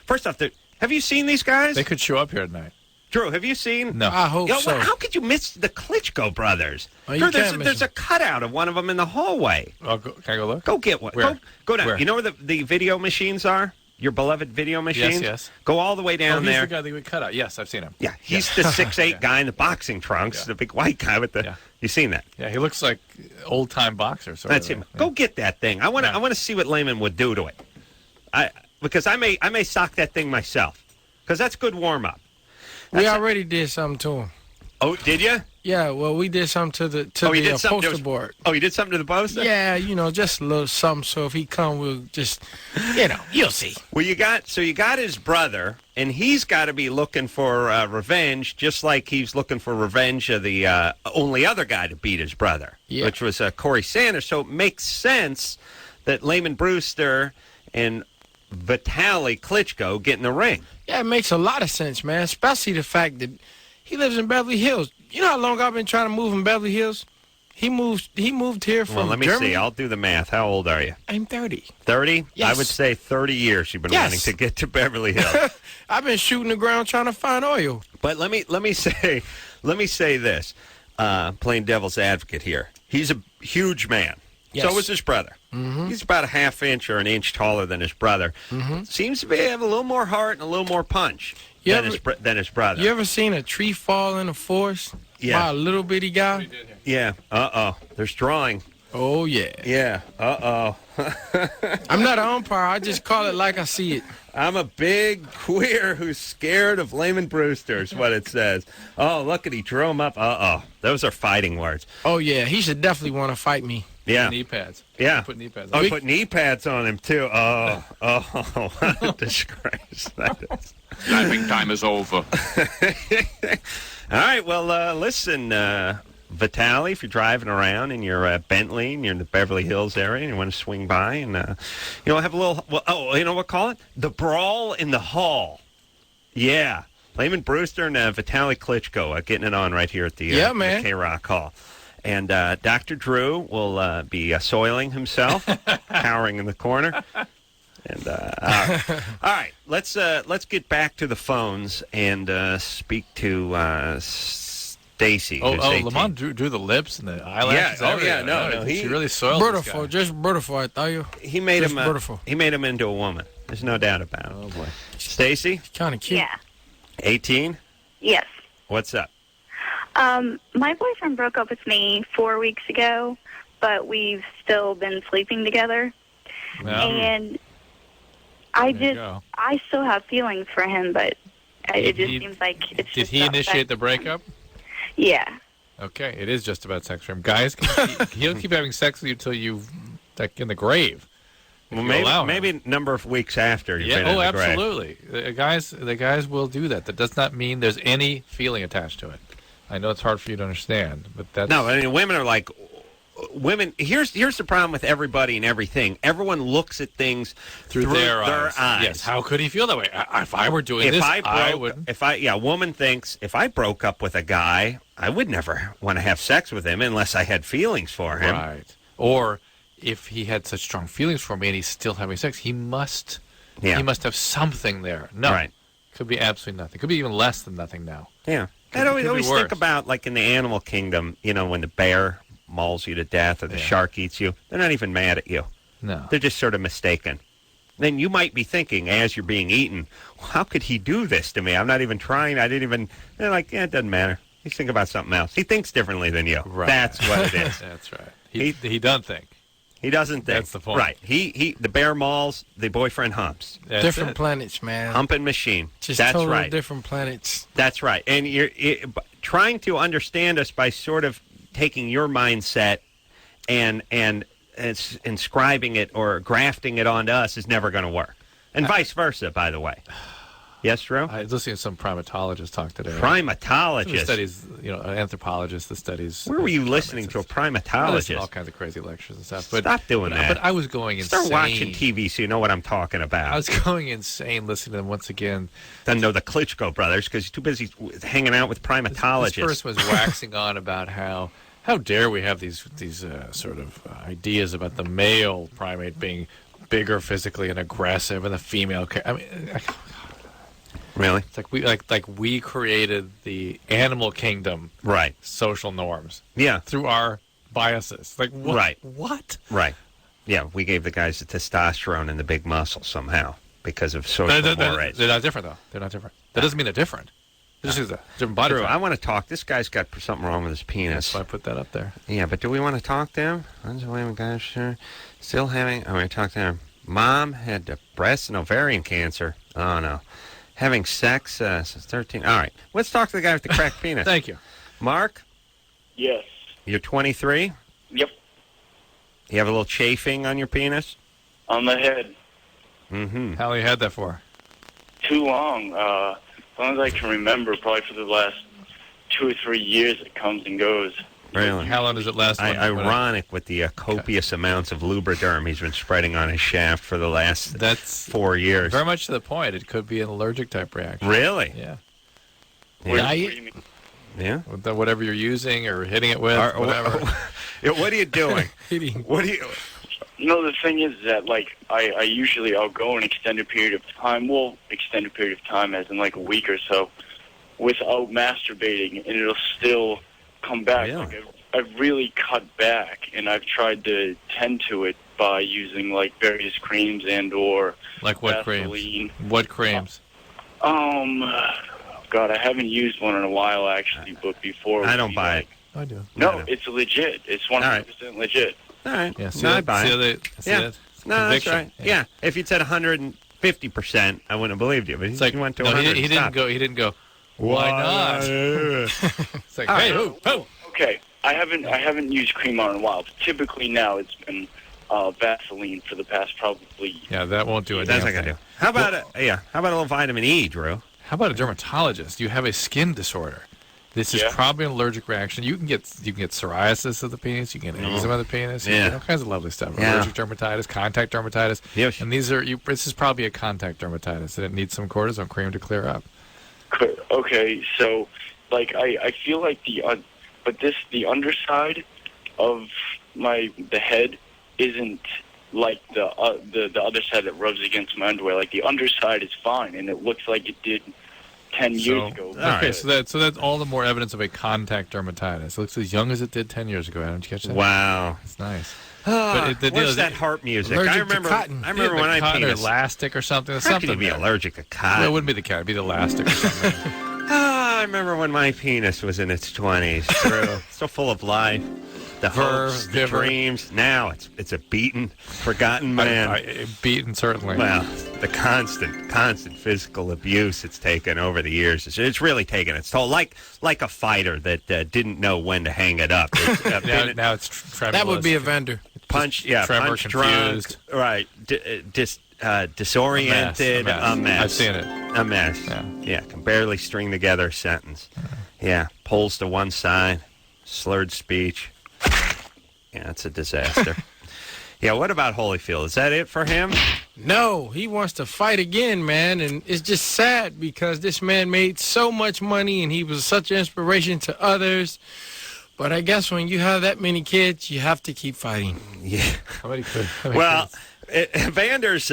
First off, have you seen these guys? They could show up here tonight. Drew, have you seen? No. I hope so. How could you miss the Klitschko brothers? Drew, there's a cutout of one of them in the hallway. Can I go look? Go get one. Where? Go down. Where? You know where the video machines are? your beloved video machines? Yes. Go all the way down he's there. the guy that we cut out. Yes, I've seen him. Yeah, he's the 6'8" guy in the boxing trunks, the big white guy with the. Yeah. You seen that? Yeah, he looks like old time boxer. That's him. Yeah. Go get that thing. I want to see what Lamon would do to it. Because I may sock that thing myself. Because that's good warm up. We already did something to him. Oh, did you? Yeah, well, we did something to the poster board. Oh, you did something to the poster? Yeah, just a little something. So if he come, we'll just, you'll see. Well, you got his brother, and he's got to be looking for revenge, just like he's looking for revenge of the only other guy to beat his brother, which was Corey Sanders. So it makes sense that Lamon Brewster and Vitaly Klitschko get in the ring. Yeah, it makes a lot of sense, man, especially the fact that he lives in Beverly Hills. You know how long I've been trying to move in Beverly Hills? He moved here from Well, let me Germany. see. I'll do the math. How old are you? I'm 30. 30? Yes. I would say 30 years you've been wanting to get to Beverly Hills. I've been shooting the ground trying to find oil. But let me say this, playing devil's advocate here. He's a huge man. Yes. So was his brother. Mm-hmm. He's about a half inch or an inch taller than his brother. Mm-hmm. Seems to have a little more heart and a little more punch than his brother. You ever seen a tree fall in a forest by a little bitty guy? Yeah. There's drawing. Oh, yeah. Yeah. I'm not an umpire. I just call it like I see it. I'm a big queer who's scared of Lamon Brewster is what it says. Oh, look at he drew him up. Those are fighting words. Oh, yeah. He should definitely want to fight me. Yeah. Knee pads. Yeah. Put knee pads on. Oh, put knee pads on him, too. Oh, what a disgrace that is. Laughing time is over. All right, well, listen, Vitaly, if you're driving around in your Bentley and you're in the Beverly Hills area and you want to swing by and, have a little, you know what, call it? The Brawl in the Hall. Yeah. Lamon Brewster and Vitaly Klitschko getting it on right here at the K-Rock Hall. And Dr. Drew will be soiling himself, cowering in the corner. And all right, let's get back to the phones and speak to Stacy. Lamont drew the lips and the eyelashes. No, he really soiled beautiful, just beautiful. I thought you. He made him beautiful. He made him into a woman. There's no doubt about it. Oh boy, Stacy, kind of cute. Yeah. 18. Yes. What's up? My boyfriend broke up with me 4 weeks ago, but we've still been sleeping together. And I still have feelings for him, but it just seems like it's. Did he initiate the breakup? Yeah. Okay, it is just about sex for him. Guys, he'll keep having sex with you until you in the grave. Well, maybe a number of weeks after you've been in the grave. Absolutely. The guys will do that. That does not mean there's any feeling attached to it. I know it's hard for you to understand, but that's... No, I mean, women are like... Women, here's the problem with everybody and everything. Everyone looks at things through their eyes. Yes, how could he feel that way? If I were doing this, I would... A woman thinks, if I broke up with a guy, I would never want to have sex with him unless I had feelings for him. Right. Or if he had such strong feelings for me and he's still having sex, he must have something there. No. Right. Could be absolutely nothing. Could be even less than nothing now. Yeah. I always think about, like, in the animal kingdom, when the bear mauls you to death or the shark eats you, they're not even mad at you. No. They're just sort of mistaken. Then you might be thinking, as you're being eaten, how could he do this to me? I'm not even trying. They're like, it doesn't matter. He's thinking about something else. He thinks differently than you. Right. That's what it is. That's right. He doesn't think. He doesn't think. That's the point. Right. The bear mauls, the boyfriend humps. That's different planets, man. Humping machine. Just That's totally right. different planets. That's right. And you're trying to understand us by sort of taking your mindset and inscribing it or grafting it onto us is never going to work. And vice versa, by the way. Yes, Drew? I was listening to some primatologists talk today. Primatologists? Studies, an anthropologist that studies... Where were you listening to a primatologist? I listen to all kinds of crazy lectures and stuff. Stop doing that. But I was going insane. Start watching TV so you know what I'm talking about. I was going insane listening to them once again. Doesn't know the Klitschko brothers because he's too busy hanging out with primatologists. This person was waxing on about how dare we have these sort of ideas about the male primate being bigger physically and aggressive and the female... I mean... Really? It's like we created the animal kingdom, right? Social norms, through our biases. Like what? Right. What? Right. Yeah, we gave the guys the testosterone and the big muscle somehow because of social mores. They're not different, though. They're not different. That doesn't mean they're different. This is a different body Drew, type. I want to talk. This guy's got something wrong with his penis. That's why I put that up there. Yeah, but do we want to talk to him? Still having... Oh, we talk to him. Mom had breast and ovarian cancer. Oh, no. Having sex since 13. All right. Let's talk to the guy with the cracked penis. Thank you. Mark? Yes. You're 23? Yep. You have a little chafing on your penis? On the head. Mm-hmm. How long you had that for? Too long. As long as I can remember, probably for the last 2 or 3 years, it comes and goes. Really? How long does it last? Ironic with the copious amounts of lubriderm he's been spreading on his shaft for the last 4 years. Very much to the point. It could be an allergic type reaction. Really? Yeah. What do you mean? Yeah. Whatever you're using or hitting it with, whatever. What are you doing? What do you? The thing is that, like, I'll go an extended period of time. Well, extended period of time as in like a week or so, without masturbating, and it'll still come back. Really? Like, I've really cut back, and I've tried to tend to it by using like various creams and or like what Vaseline. creams? What creams? God, I haven't used one in a while actually, but before I don't buy it. I do. No, it's legit. It's 100% legit. All right. Yeah, I buy it. Yeah. No, that's right. Yeah. If you'd said 150%, I wouldn't have believed you. But he went to 100. He didn't go. Why not? It's like, hey, who? Okay, I haven't used cream on in a while. But typically now it's been Vaseline for the past probably. Yeah, that won't do it. That's not gonna do. How about How about a little vitamin E, Drew? How about a dermatologist? You have a skin disorder. This is probably an allergic reaction. You can get psoriasis of the penis. You can get eczema of the penis. You can get all kinds of lovely stuff. Yeah. Allergic dermatitis, contact dermatitis. Yes. And this is probably a contact dermatitis, and it needs some cortisone cream to clear up. Okay, so like I feel like the underside of the head isn't like the other side that rubs against my underwear. Like the underside is fine, and it looks like it did 10 years ago. Okay, so that's all the more evidence of a contact dermatitis. It looks as young as it did 10 years ago. Did you catch that? Wow, it's nice. Where's that harp music? I remember when I cotton or penis. Elastic or something. How something can you be allergic to cotton? Well, it wouldn't be the cotton. It'd be the elastic or something. I remember when my penis was in its 20s. True. So full of life. The hopes, the dreams. Now it's a beaten, forgotten man. Beaten, certainly. Well, the constant physical abuse it's taken over the years. It's really taken its toll. Like a fighter that didn't know when to hang it up. Now it's tremulous. That would be a vendor. Punch confused. drunk, right? Disoriented, a mess. I've seen it. A mess. Yeah, can barely string together a sentence. Yeah, pulls to one side, slurred speech. Yeah, it's a disaster. Yeah, what about Holyfield? Is that it for him? No, he wants to fight again, man, and it's just sad because this man made so much money and he was such an inspiration to others. But I guess when you have that many kids, you have to keep fighting. Yeah. How many kids? Evander's,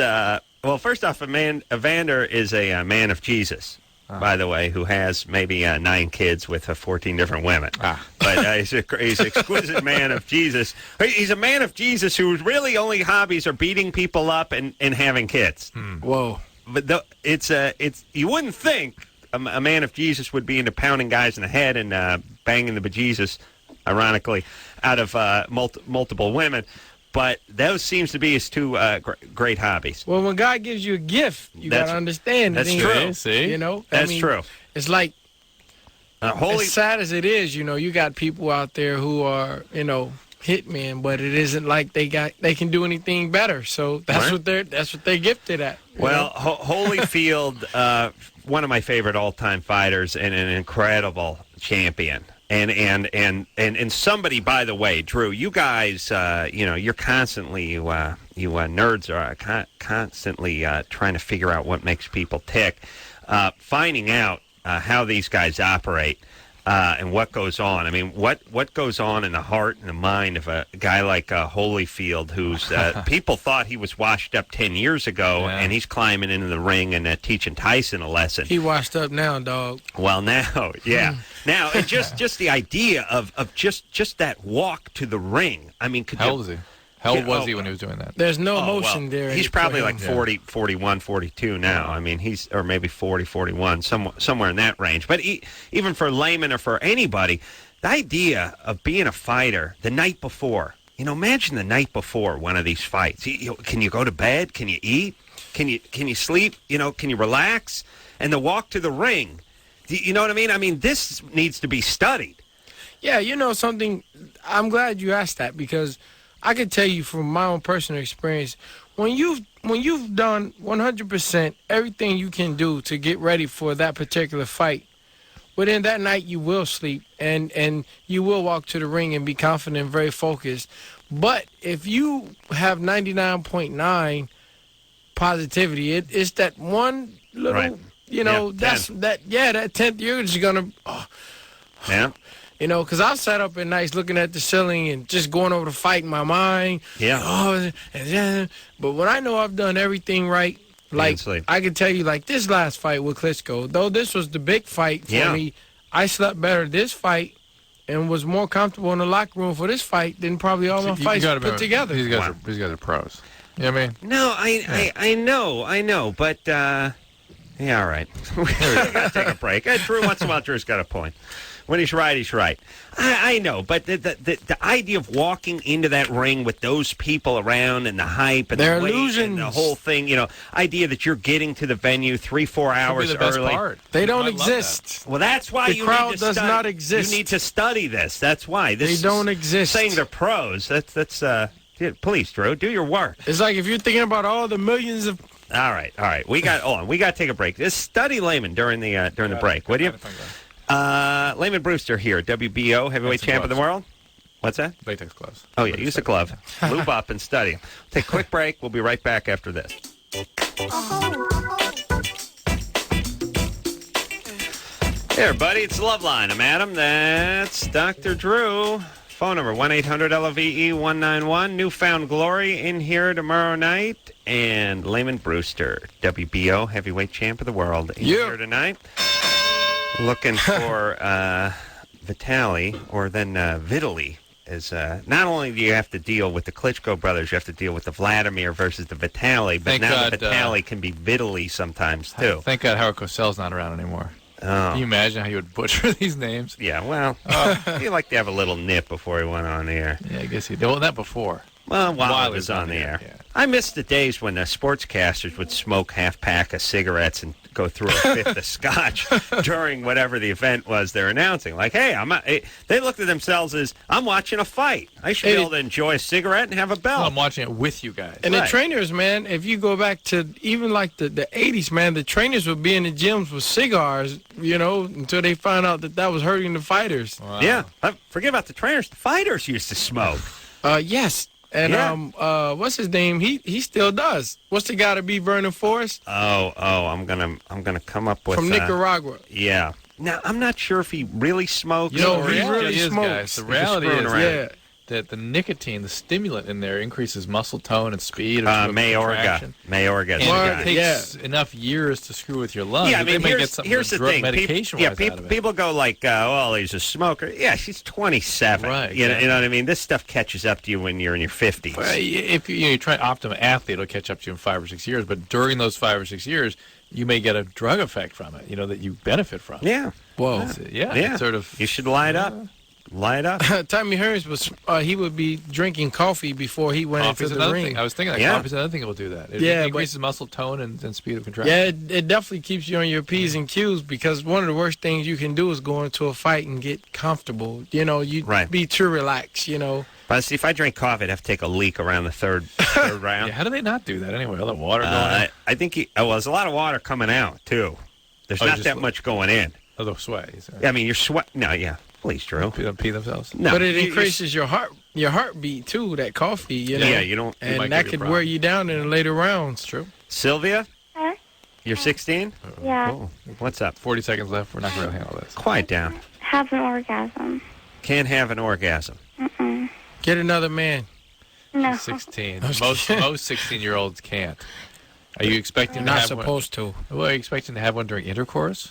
first off, Evander is a man of Jesus. By the way, who has maybe 9 kids with 14 different women. But he's an exquisite man of Jesus. He's a man of Jesus whose really only hobbies are beating people up and having kids. Whoa. But it's you wouldn't think a man of Jesus would be into pounding guys in the head and banging the bejesus, ironically, out of multiple women. But those seems to be his 2 great hobbies. Well, when God gives you a gift, you got to understand. That's true. See? You know? That's true. It's like, as sad as it is, you got people out there who are, hitmen, but it isn't like they can do anything better. So that's what they're gifted at. Well, Holyfield, one of my favorite all-time fighters and an incredible champion. And somebody, by the way, Drew, you guys, you're constantly, you nerds are constantly trying to figure out what makes people tick, finding out how these guys operate and what goes on. I mean, what goes on in the heart and the mind of a guy like Holyfield, who's people thought he was washed up 10 years ago, and he's climbing into the ring and teaching Tyson a lesson. He washed up now, dog. Well, now, yeah. Now, and just the idea of just that walk to the ring. I mean, how old is he? How old was he when he was doing that? There's no emotion there. He's probably like 40, 41, 42 now. I mean, or maybe 40, 41, somewhere in that range. But even for Lamon or for anybody, the idea of being a fighter the night before, imagine the night before one of these fights. Can you go to bed? Can you eat? Can you sleep? Can you relax? And the walk to the ring. You know what I mean? I mean, this needs to be studied. Yeah, something, I'm glad you asked that, because I can tell you from my own personal experience, when you've done 100% everything you can do to get ready for that particular fight, within that night you will sleep and you will walk to the ring and be confident and very focused. But if you have 99.9 positivity, it's that one little, right. that 10th you're just gonna. Yeah. Because I've sat up at nights looking at the ceiling and just going over the fight in my mind. Yeah. But when I know I've done everything right, like I can tell you, like this last fight with Klitschko, though this was the big fight for me, I slept better this fight and was more comfortable in the locker room for this fight than probably all my fights put together. These guys are pros. You know what I mean? No, I know, but all right. We got to take a break. Drew, once in a while, Drew's got a point. When he's right, he's right. I know, but the idea of walking into that ring with those people around and the hype and the weight and the whole thing, idea that you're getting to the venue 3-4 hours the best early. Part. They don't exist. Well, that's why the crowd does not exist. You need to study this. That's why. They don't exist. Saying they're pros. That's please, Drew, do your work. It's like if you're thinking about all the millions of. All right. We got to take a break. Just study Lamon during the break, would you? Lamon Brewster here, WBO heavyweight champ of the world. What's that? Latex gloves. Oh, yeah, use a glove. Lube up and study. Take a quick break. We'll be right back after this. Hey, everybody, it's Loveline. I'm Adam. That's Dr. Drew. Phone number 1-800-LOVE-191. Newfound Glory in here tomorrow night. And Lamon Brewster, WBO heavyweight champ of the world, in here tonight. Looking for Vitaly, or then Vitaly. Not only do you have to deal with the Klitschko brothers, you have to deal with the Vladimir versus the Vitaly, but the Vitaly can be Vitaly sometimes, too. Thank God Howard Cosell's not around anymore. Oh. Can you imagine how he would butcher these names? Yeah, well, he'd like to have a little nip before he went on the air. Yeah, I guess he did. Well, not before. Well, while he was on the air. Yeah. I miss the days when the sportscasters would smoke half-pack of cigarettes and go through a fifth of scotch during whatever the event was they're announcing. Like, hey, they looked at themselves as, I'm watching a fight. I should be able to enjoy a cigarette and have a belt. Well, I'm watching it with you guys. And the trainers, man, if you go back to even like the 80s, man, the trainers would be in the gyms with cigars, until they found out that was hurting the fighters. Wow. Yeah. Forget about the trainers. The fighters used to smoke. Yes. And what's his name? He still does. What's the guy to be Vernon Forrest? I'm gonna come up with from Nicaragua. Yeah. Now I'm not sure if he really smokes. He really smokes. Guys. The reality is that the nicotine, the stimulant in there, increases muscle tone and speed. Mayorga. And it takes enough years to screw with your lungs. Yeah, I mean, here's the thing. Medication people go like, he's a smoker. Yeah, she's 27. Right. You know what I mean? This stuff catches up to you when you're in your 50s. Well, if you try Optimum Athlete, it'll catch up to you in 5 or 6 years. But during those 5 or 6 years, you may get a drug effect from it, that you benefit from. Yeah. Whoa. Yeah. It's sort of. You should light up. Light up. Tommy Hearns he would be drinking coffee before he went into the ring. Thing. I was thinking coffee's another thing that will do that. It increases muscle tone and speed of contraction. Yeah, it definitely keeps you on your P's and Q's, because one of the worst things you can do is go into a fight and get comfortable. Be too relaxed, But see, if I drink coffee, I'd have to take a leak around the third round. Yeah, how do they not do that anyway? All the water going in? I think there's a lot of water coming out, too. There's not that much going in. Oh, the sweat. I mean, you're sweating. No, yeah. Please, Drew. They don't pee themselves. No, but it increases your heartbeat too. That coffee, Yeah, you don't. And that could wear you down in the later rounds. True. Sylvia, you're 16. Yeah. Oh, what's up? 40 seconds left. We're not going to handle this. Quiet down. Have an orgasm. Can't have an orgasm. Get another man. No. 16. Most 16-year-olds can't. Are you expecting to not have supposed to? Well, are you expecting to have one during intercourse?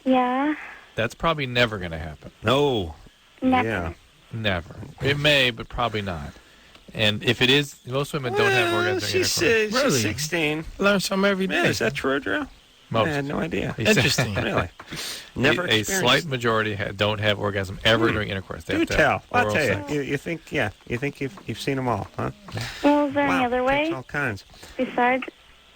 Yeah. That's probably never going to happen. No. Never. Yeah. Never. It may, but probably not. And if it is, most women don't have orgasms during intercourse. She's 16. Learn something every day. Yeah, is that true, Drew? Most. I had no idea. Interesting. Really? Never A experienced. slight majority don't have orgasm ever during intercourse. They Do have to tell. have I'll oral tell sex. you. You think you've seen them all, huh? Well, is there any Wow, other takes way all kinds. besides?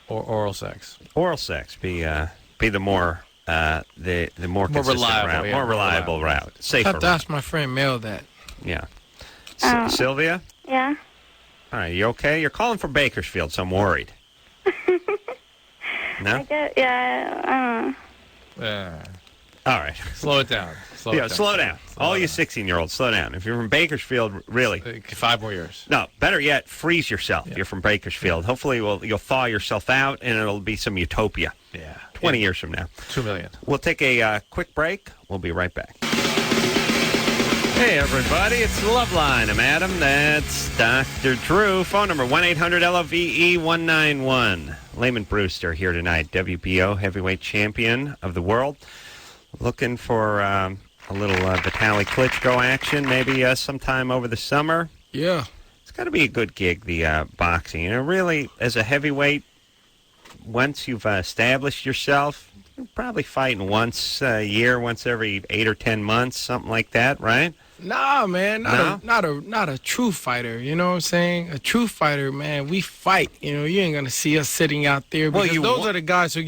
Or oral sex. Oral sex be the more the more consistent reliable, route, yeah, more more reliable reliable. route, I safer have to route. ask my friend Mel that. Yeah. Oh. Sylvia, Yeah. all right, you okay? You're calling from Bakersfield, so I'm worried. No. I guess. Yeah. All right. Slow it down. Slow down. All you 16-year-olds, slow down. If you're from Bakersfield, really. 5 more years. No, better yet, freeze yourself. You're from Bakersfield. Hopefully you'll thaw yourself out, and it'll be some utopia. Yeah. 20 years from now. 2 million. We'll take a quick break. We'll be right back. Hey, everybody. It's Loveline. I'm Adam. That's Dr. Drew. Phone number 1-800-LOVE-191. Lamon Brewster here tonight. WBO heavyweight champion of the world. Looking for a little Vitaly Klitschko action maybe sometime over the summer. Yeah. It's got to be a good gig, the boxing. You know, really, as a heavyweight, once you've established yourself, you're probably fighting once a year, once every 8 or 10 months, something like that, right? Nah, man, not a true fighter. You know what I'm saying? A true fighter, man, we fight. You know, you ain't gonna see us sitting out there because those are the guys who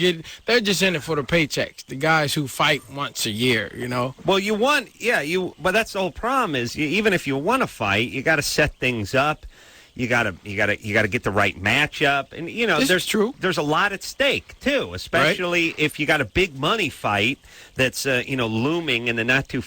they're just in it for the paychecks. The guys who fight once a year. You know. Well, but that's the whole problem is even if you want to fight, you got to set things up. You got to get the right matchup, and you know there's a lot at stake too, especially if you got a big money fight that's looming in the not too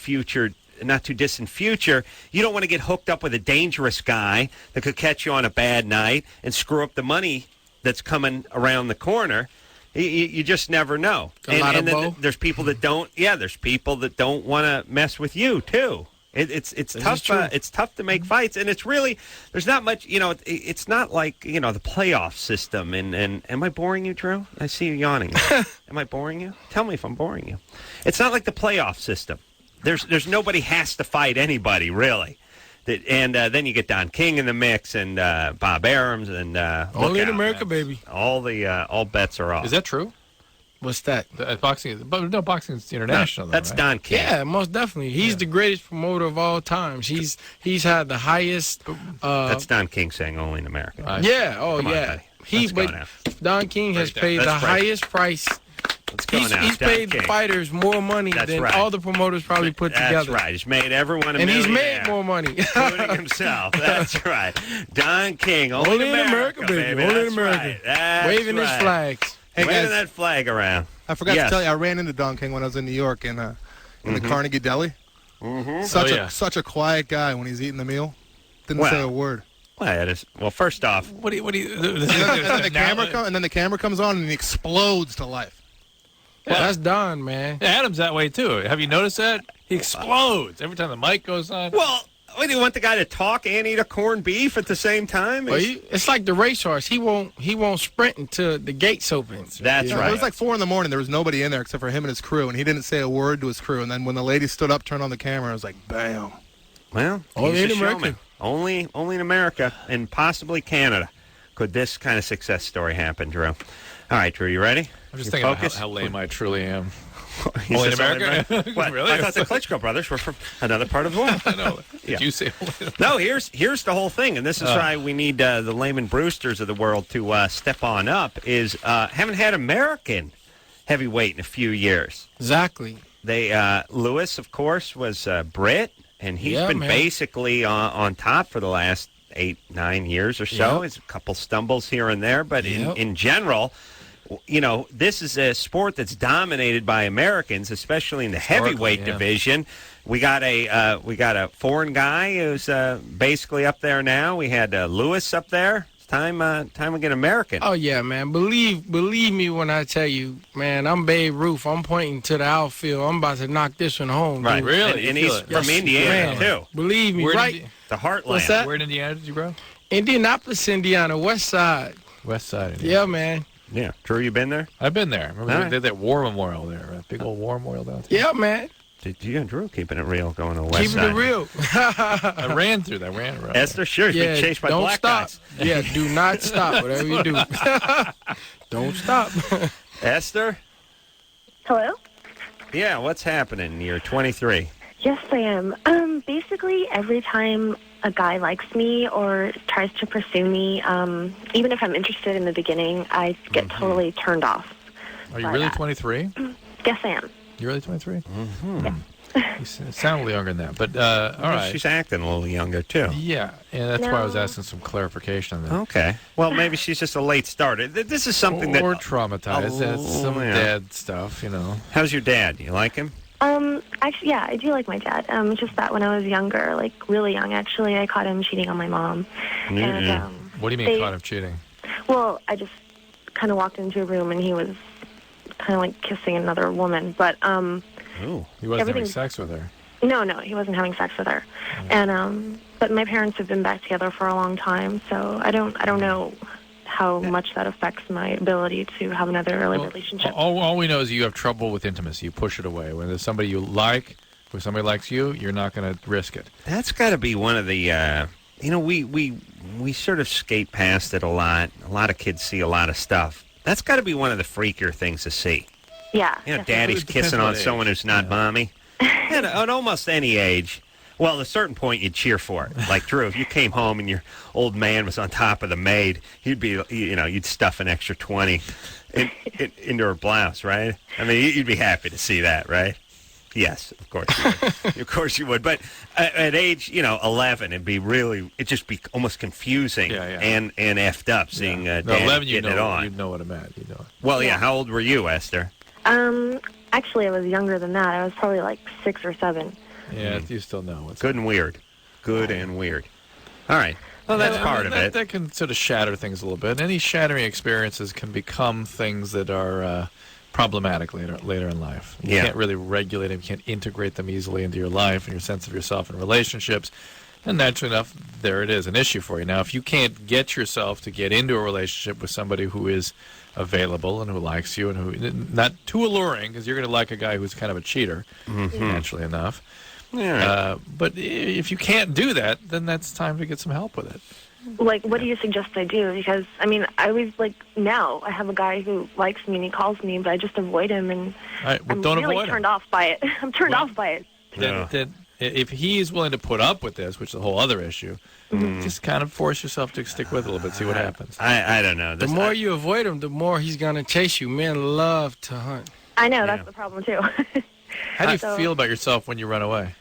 distant future. You don't want to get hooked up with a dangerous guy that could catch you on a bad night and screw up the money that's coming around the corner. You just never know. And then there's people that don't. Yeah, there's people that don't want to mess with you too. It's tough. It's tough to make fights, and it's really there's not much. You know, it's not like the playoff system. And am I boring you, Drew? I see you yawning. Am I boring you? Tell me if I'm boring you. It's not like the playoff system. There's nobody has to fight anybody really. And then you get Don King in the mix and Bob Arams and only in America, baby. All bets are off. Is that true? What's that? Boxing is international. That's right? Don King. Yeah, most definitely. He's the greatest promoter of all times. He's had the highest. That's Don King saying only in America. Yeah. Oh, Come on, yeah. buddy. Don King has paid the highest price. Let's go now. He's paid the fighters more money than all the promoters probably put together. That's right. He's made everyone a millionaire. And he's made more money. Including himself. That's right. Don King, only in America, baby. Only in America. Right. Waving his flags. Hey, Waving guys, that flag around. I forgot to tell you, I ran into Don King when I was in New York in the Carnegie Deli. Mm-hmm. Such a quiet guy when he's eating the meal. Didn't say a word. Well, first off, what do you? And then the camera comes on and he explodes to life. Well, that's Don, man. Adam's that way too. Have you noticed that? He explodes every time the mic goes on. Well, do you want the guy to talk and eat a corned beef at the same time? Well, it's like the racehorse. He won't sprint until the gates open. That's right. It was like 4 a.m. There was nobody in there except for him and his crew, and he didn't say a word to his crew. And then when the lady stood up, turned on the camera, I was like, bam. Well, only in he's a America. showman. Only in America and possibly Canada could this kind of success story happen, Drew. All right, Drew, you ready? I'm just thinking about how lame I truly am. Only in America? What? Really? I thought the Klitschko brothers were from another part of the world. I know. Did you say No, here's the whole thing, and this is why we need the Lamon Brewsters of the world to step on up, is haven't had American heavyweight in a few years. Exactly. Lewis, of course, was Brit, and he's been basically on top for the last 8-9 years or so. There's a couple stumbles here and there, but in general, this is a sport that's dominated by Americans, especially in the heavyweight division. We got a foreign guy who's basically up there now. We had Lewis up there. It's time we get American. Oh yeah, man. Believe me when I tell you, man. I'm Babe Ruth. I'm pointing to the outfield. I'm about to knock this one home. Right, dude. really. And he's from Indiana too. Believe me, right? The heartland. What's that? Where in Indiana did you grow? Indianapolis, Indiana, West Side. West Side. Indiana. Yeah, man. Yeah, Drew, you been there? I've been there. Remember they had that war memorial there, that big old war memorial down there. Yeah, man. You and Drew keeping it real going to the west Keeping side. it real. I ran through that. Right. Esther, sure, you've been chased by don't black stop. guys. Yeah, do not stop. Whatever you do, don't stop. Esther? Hello? Yeah, what's happening? You're 23. Yes, I am. Basically, every time a guy likes me or tries to pursue me, even if I'm interested in the beginning, I get totally turned off. Are you really 23? Yes, I am. You're really 23? Mm-hmm. Yeah. You sound a little younger than that, but all right. She's acting a little younger, too. Yeah, and that's why I was asking some clarification on that. Okay. Well, maybe she's just a late starter. This is something that... Or traumatized. That's some dad stuff, you know. How's your dad? You like him? Actually, yeah, I do like my dad. Just that when I was younger, like really young, actually, I caught him cheating on my mom. And, what do you mean caught him cheating? Well, I just kind of walked into a room and he was kind of like kissing another woman, but he wasn't having sex with her. No, he wasn't having sex with her. And but my parents have been back together for a long time, so I don't know how much that affects my ability to have another relationship. All we know is you have trouble with intimacy. You push it away. When there's somebody you like, when somebody likes you, you're not going to risk it. That's got to be one of the, we sort of skate past it a lot. A lot of kids see a lot of stuff. That's got to be one of the freakier things to see. Yeah. You know, daddy's kissing on someone who's not mommy. At almost any age. Well, at a certain point, you'd cheer for it. Like, Drew, if you came home and your old man was on top of the maid, you'd stuff an extra 20 into her blouse, right? I mean, you'd be happy to see that, right? Yes, of course you would. Of course you would. But at age, 11, it'd just be almost confusing and effed up seeing Dad 11, getting it on. You'd know what it meant. You know. Well, yeah. How old were you, Esther? Actually, I was younger than that. I was probably like 6 or 7. Yeah, you still know. Good and weird. Good and weird. All right. Well, that's part of it. That can sort of shatter things a little bit. Any shattering experiences can become things that are problematic later in life. You can't really regulate them. You can't integrate them easily into your life and your sense of yourself and relationships. And naturally enough, there it is, an issue for you. Now, if you can't get yourself to get into a relationship with somebody who is available and who likes you and who not too alluring, because you're going to like a guy who's kind of a cheater, naturally enough. Yeah. But if you can't do that, then that's time to get some help with it. Like, what do you suggest I do? Because, I mean, I always, now I have a guy who likes me and he calls me, but I just avoid him, and I'm really turned off by it. I'm turned off by it. Then if he's willing to put up with this, which is a whole other issue, just kind of force yourself to stick with it a little bit, see what happens. I don't know. The more you avoid him, the more he's going to chase you. Men love to hunt. I know, that's the problem, too. How do you feel about yourself when you run away?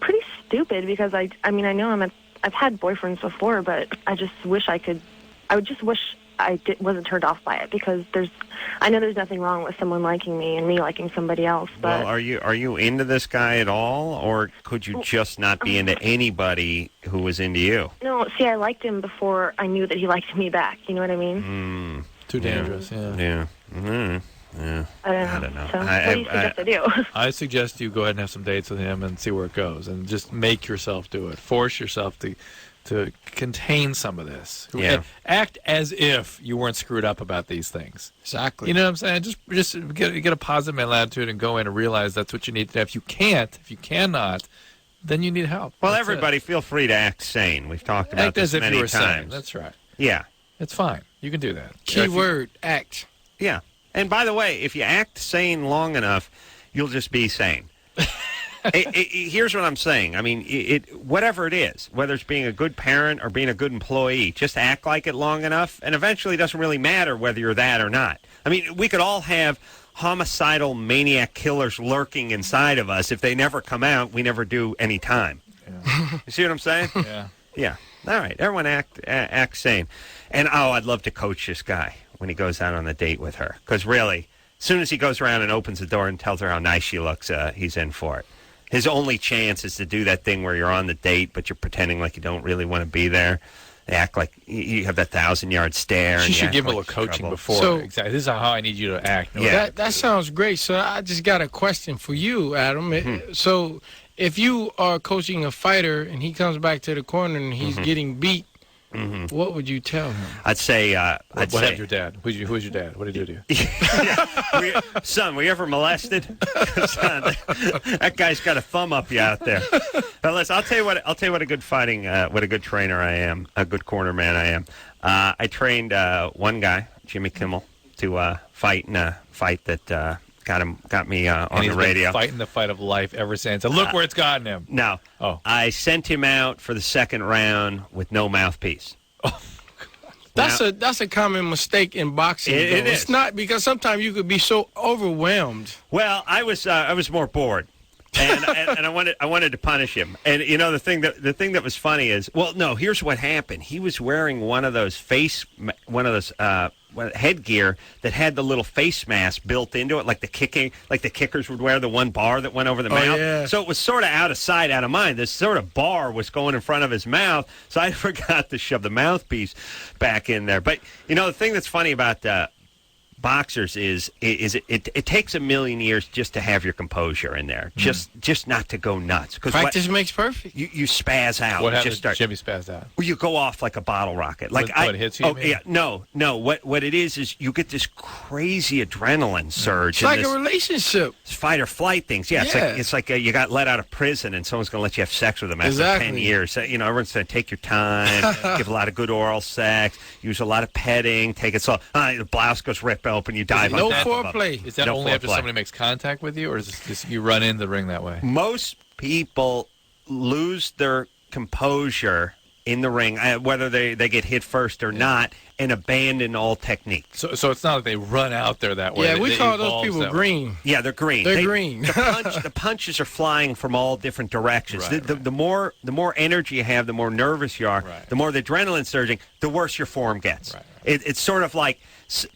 Pretty stupid, because I know I've had boyfriends before, but I just wish I wasn't turned off by it, because I know there's nothing wrong with someone liking me and me liking somebody else. But well, are you into this guy at all, or could you just not be into anybody who was into you? No, see, I liked him before I knew that he liked me back. You know what I mean? Too dangerous. Yeah. Yeah. I don't know. So what do you suggest I do? I suggest you go ahead and have some dates with him and see where it goes, and just make yourself do it. Force yourself to contain some of this. Yeah. Act as if you weren't screwed up about these things. Exactly. You know what I'm saying? Just get a positive mental attitude and go in and realize that's what you need to do. If you cannot, then you need help. Well, everybody feel free to act sane. We've talked about this many times. Act as if you were sane. That's right. Yeah. It's fine. You can do that. Keyword, act. Yeah. And by the way, if you act sane long enough, you'll just be sane. Here's what I'm saying. I mean, whatever it is, whether it's being a good parent or being a good employee, just act like it long enough, and eventually it doesn't really matter whether you're that or not. I mean, we could all have homicidal maniac killers lurking inside of us. If they never come out, we never do any time. Yeah. You see what I'm saying? Yeah. Yeah. All right. Everyone act sane. And, I'd love to coach this guy when he goes out on the date with her. Because really, as soon as he goes around and opens the door and tells her how nice she looks, he's in for it. His only chance is to do that thing where you're on the date, but you're pretending like you don't really want to be there. They act like you have that 1,000-yard stare. She should give him a little coaching before. So, exactly. This is how I need you to act. Yeah. That sounds great. So I just got a question for you, Adam. So if you are coaching a fighter and he comes back to the corner and he's getting beat, what would you tell him? I'd say, what happened to your dad? Who was your dad? What did he do to you? Son, were you ever molested? Son, that guy's got a thumb up you out there. Now, listen, I'll tell you what a good what a good trainer I am, a good corner man I am. I trained one guy, Jimmy Kimmel, to fight in a fight that got me on and the radio. Been fighting the fight of life ever since. And look where it's gotten him. No. Oh. I sent him out for the second round with no mouthpiece. That's a common mistake in boxing. It is. It's not, because sometimes you could be so overwhelmed. Well, I was more bored. and I wanted to punish him. And you know the thing that was funny is, well, no, here's what happened. He was wearing one of those headgear that had the little face mask built into it, like the kickers would wear, the one bar that went over the mouth. Yeah. So it was sort of out of sight, out of mind. This sort of bar was going in front of his mouth, so I forgot to shove the mouthpiece back in there. But you know the thing that's funny about boxers is it takes a million years just to have your composure in there, just not to go nuts. Practice makes perfect. You spaz out. What happens? Jimmy spazzed out. Well, you go off like a bottle rocket. Like what hits you? Oh yeah, no. What it is you get this crazy adrenaline surge. It's like a relationship. Fight or flight things. Yeah, it's like you got let out of prison and someone's going to let you have sex with them after 10 years. So, everyone's going to take your time, give a lot of good oral sex, use a lot of petting, take it slow. The blouse goes ripped open, you dive on top of them. Foreplay. Is that only after somebody makes contact with you, or is this just you run into the ring that way? Most people lose their composure in the ring, whether they get hit first or not, and abandon all technique. So it's not like they run out there that way. Yeah, we call those people green. Yeah, they're green. They're green. The punches are flying from all different directions. Right, the more energy you have, the more nervous you are, the more the adrenaline surging, the worse your form gets. Right. It's sort of like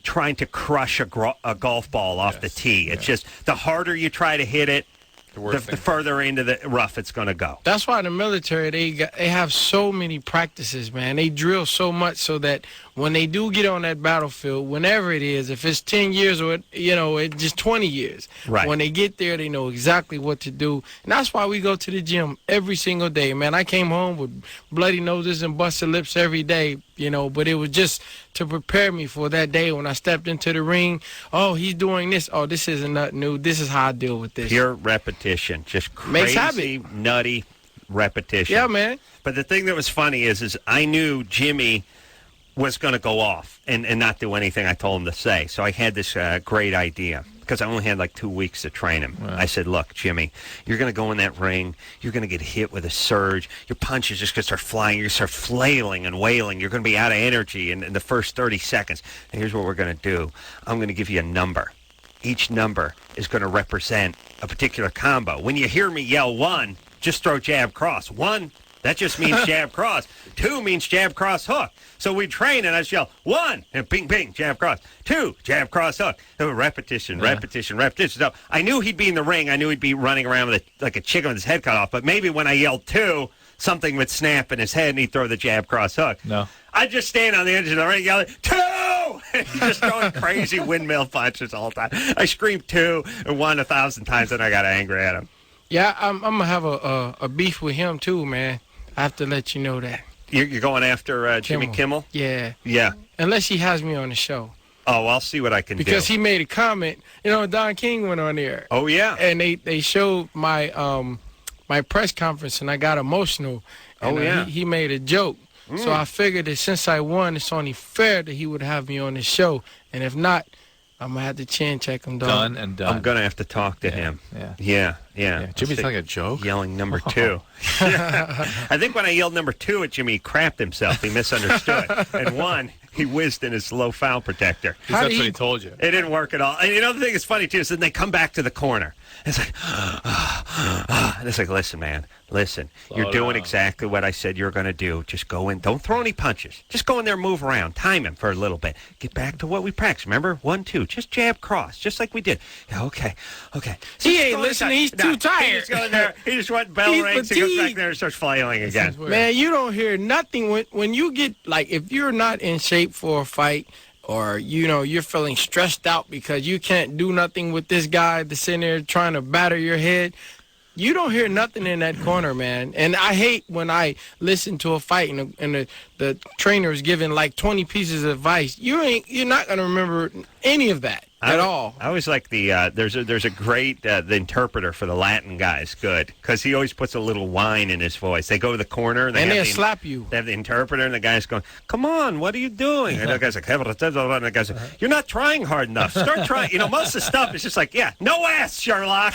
trying to crush a golf ball off the tee. It's just the harder you try to hit it, the further into the rough it's going to go. That's why the military, they have so many practices, man. They drill so much so that when they do get on that battlefield, whenever it is, if it's 10 years or, it's just 20 years, when they get there, they know exactly what to do. And that's why we go to the gym every single day, man. I came home with bloody noses and busted lips every day, but it was just to prepare me for that day when I stepped into the ring. Oh, he's doing this. Oh, this isn't nothing new. This is how I deal with this. Pure repetition. Just crazy, nutty repetition. Yeah, man. But the thing that was funny is I knew Jimmy was going to go off and not do anything I told him to say. So I had this great idea, because I only had like 2 weeks to train him. Right. I said, look, Jimmy, you're going to go in that ring. You're going to get hit with a surge. Your punches just going to start flying. You're going to start flailing and wailing. You're going to be out of energy in the first 30 seconds. And here's what we're going to do. I'm going to give you a number. Each number is going to represent a particular combo. When you hear me yell 1, just throw jab, cross. 1, that just means jab, cross. 2 means jab, cross, hook. So we train, and I just yell 1, and bing, bing, jab, cross. 2, jab, cross, hook. Repetition. So I knew he'd be in the ring. I knew he'd be running around like a chicken with his head cut off. But maybe when I yelled 2, something would snap in his head, and he'd throw the jab, cross, hook. No. I'd just stand on the edge of the ring yelling, 2! And he's just throwing crazy windmill punches all the time. I screamed 2 and 1 1,000 times, and I got angry at him. Yeah, I'm going to have a beef with him, too, man. I have to let you know that. You're going after Jimmy Kimmel? Yeah. Yeah. Unless he has me on the show. Oh, I'll see what I can do. Because he made a comment. Don King went on there. Oh, yeah. And they showed my my press conference, and I got emotional. And, yeah. He made a joke. So I figured that since I won, it's only fair that he would have me on the show. And if not, I'm going to have to chin check him, dog. Done and done. I'm going to have to talk to him. Yeah. Jimmy's like a joke? Yelling number 2. I think when I yelled number 2 at Jimmy, he crapped himself. He misunderstood. And 1, he whizzed in his low foul protector. That's what he told you. It didn't work at all. And the thing that's funny, too, is then they come back to the corner. It's like, and it's like, listen, man, listen. You're doing exactly what I said you're going to do. Just go in. Don't throw any punches. Just go in there, move around, time him for a little bit. Get back to what we practiced. Remember? 1, 2. Just jab, cross, just like we did. Yeah, okay. So he ain't listening. He's too tired. He just goes there. He just went bell rings. He goes back there and starts flailing again. Man, you don't hear nothing when you get, like, if you're not in shape for a fight, or, you're feeling stressed out because you can't do nothing with this guy that's sitting there trying to batter your head, you don't hear nothing in that corner, man. And I hate when I listen to a fight and the trainer is giving like 20 pieces of advice. You're not gonna remember any of that at all. I always like there's a great the interpreter for the Latin guys. Good, because he always puts a little whine in his voice. They go to the corner and they'll slap you. They have the interpreter and the guy's going, "Come on, what are you doing?" And the guy's like, and the guy's like, "You're not trying hard enough. Start trying." Most of the stuff is just like, "Yeah, no ass, Sherlock.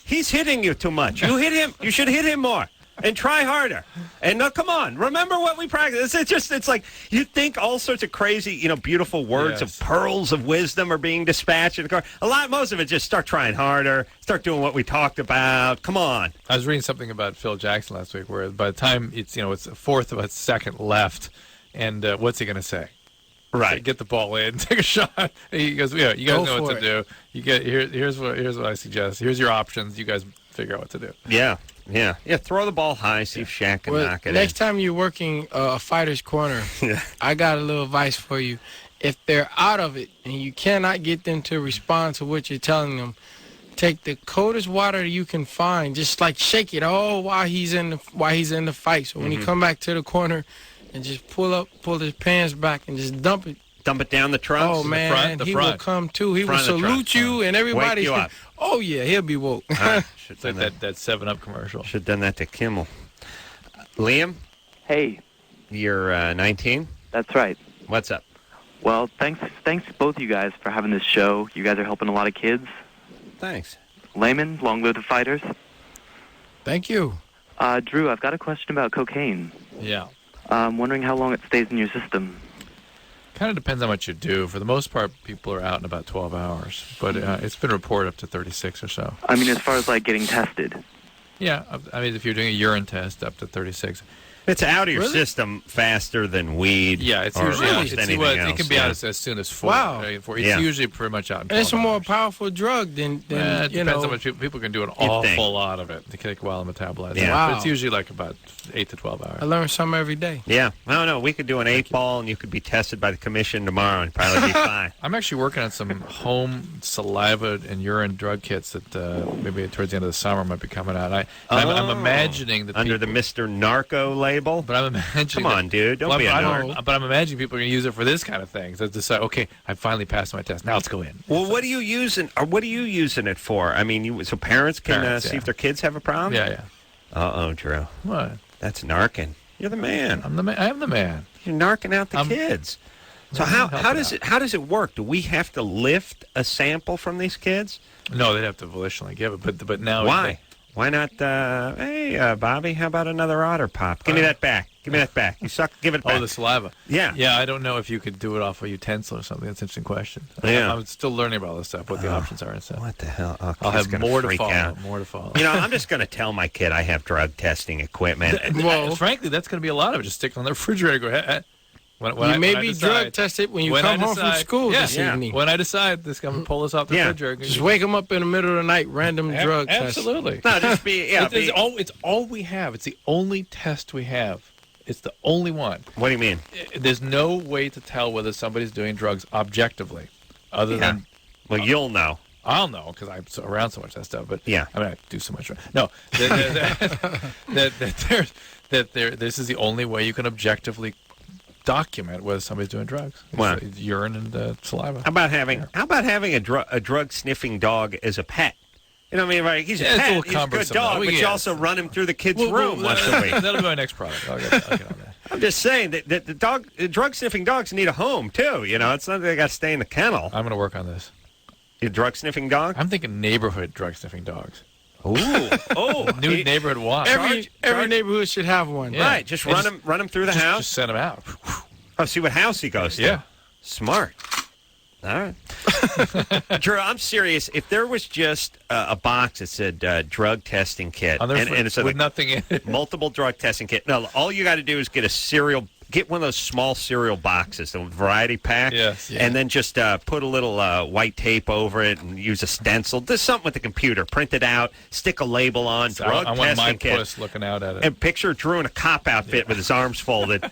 He's hitting you too much. You hit him. You should hit him more." And try harder. And no, come on. Remember what we practiced. It's like you think all sorts of crazy, beautiful words of pearls of wisdom are being dispatched in the car. Most of it just start trying harder, start doing what we talked about. Come on. I was reading something about Phil Jackson last week where by the time it's a fourth of a second left, and what's he going to say? Right. So get the ball in, take a shot. He goes, "Yeah, you guys know what to do. You get here's what I suggest. Here's your options. You guys figure out what to do." Yeah. Throw the ball high, see if Shaq can knock it next time you're working a fighter's corner, I got a little advice for you. If they're out of it and you cannot get them to respond to what you're telling them, take the coldest water you can find. Just like shake it all while he's in the fight. So when he come back to the corner, and just pull his pants back and just dump it. Dump it down the trunks? Oh, man, he will come, too. He will salute you, and everybody. Wake you up. Oh, yeah, he'll be woke. It's like that 7-Up commercial. Should have done that to Kimmel. Liam? Hey. You're 19? That's right. What's up? Well, thanks to both you guys for having this show. You guys are helping a lot of kids. Thanks. Lamon, long live the fighters. Thank you. Drew, I've got a question about cocaine. Yeah. I'm wondering how long it stays in your system. Kind of depends on what you do. For the most part, people are out in about 12 hours. But it's been reported up to 36 or so. I mean, as far as, getting tested. Yeah. I mean, if you're doing a urine test, up to 36. It's out of your system faster than weed. Yeah, it's usually anything else. It can be out as soon as 4. Wow. It's usually pretty much out in 12 It's a more powerful drug than it depends on much people can do an awful lot of it. They can take a while to metabolize it. Wow. But it's usually about 8 to 12 hours. I learn something every day. Yeah. I don't know. We could do an 8-ball, and you could be tested by the commission tomorrow and probably be fine. I'm actually working on some home saliva and urine drug kits that maybe towards the end of the summer might be coming out. I'm imagining that under the Mr. Narco label. But I'm imagining. Come on, dude. Don't be a nerd. But I'm imagining people are going to use it for this kind of thing. So decide, okay, I finally passed my test. Now let's go in. Well, what are you using it for? I mean, so parents can see if their kids have a problem? Yeah. Uh-oh, Drew. What? That's narking. You're the man. I am the man. You're narking out the kids. So how does it work? Do we have to lift a sample from these kids? No, they'd have to volitionally give it. But now why? Why not? Hey, Bobby, how about another Otter Pop? Give me that back. Give me that back. You suck. Give it back. Oh, the saliva. Yeah. Yeah, I don't know if you could do it off a utensil or something. That's an interesting question. Yeah. I'm still learning about this stuff, what the options are and stuff. What the hell? Oh, I'll have more to follow. More to follow. I'm just going to tell my kid I have drug testing equipment. Well, frankly, that's going to be a lot of it. Just stick it on the refrigerator. Go ahead. You may be drug tested when you come home from school this evening. When I decide this going to pull us off the refrigerator. Just wake them up in the middle of the night, random drug test. Absolutely. No, just be, it's all we have. It's the only test we have. It's the only one. What do you mean? There's no way to tell whether somebody's doing drugs objectively, other than. Well, you'll know. I'll know because I'm around so much of that stuff. But yeah, I mean, I do so much. No, this is the only way you can objectively document whether somebody's doing drugs. Wow. Urine and saliva. How about having a drug sniffing dog as a pet? You know what I mean? Right? He's a pet. He's a good dog, but you also run him through the kid's room once a week. That'll be my next product. I'll get on that. I'm just saying that the drug sniffing dogs need a home too. It's not that they got to stay in the kennel. I'm going to work on this. You drug sniffing dog? I'm thinking neighborhood drug sniffing dogs. Ooh. New neighborhood watch. Every neighborhood should have one. Yeah. Right. Just run him through the house. Just send him out. Oh, see what house he goes to. Yeah. Smart. All right. Drew, I'm serious. If there was just a box that said drug testing kit, and it's with nothing in it, multiple drug testing kit. No, all you got to do is get a serial get one of those small cereal boxes, the variety pack, and then just put a little white tape over it and use a stencil. Do something with the computer. Print it out, stick a label on, So drug I want my testing kit. puss looking out at it. And picture Drew in a cop outfit with his arms folded,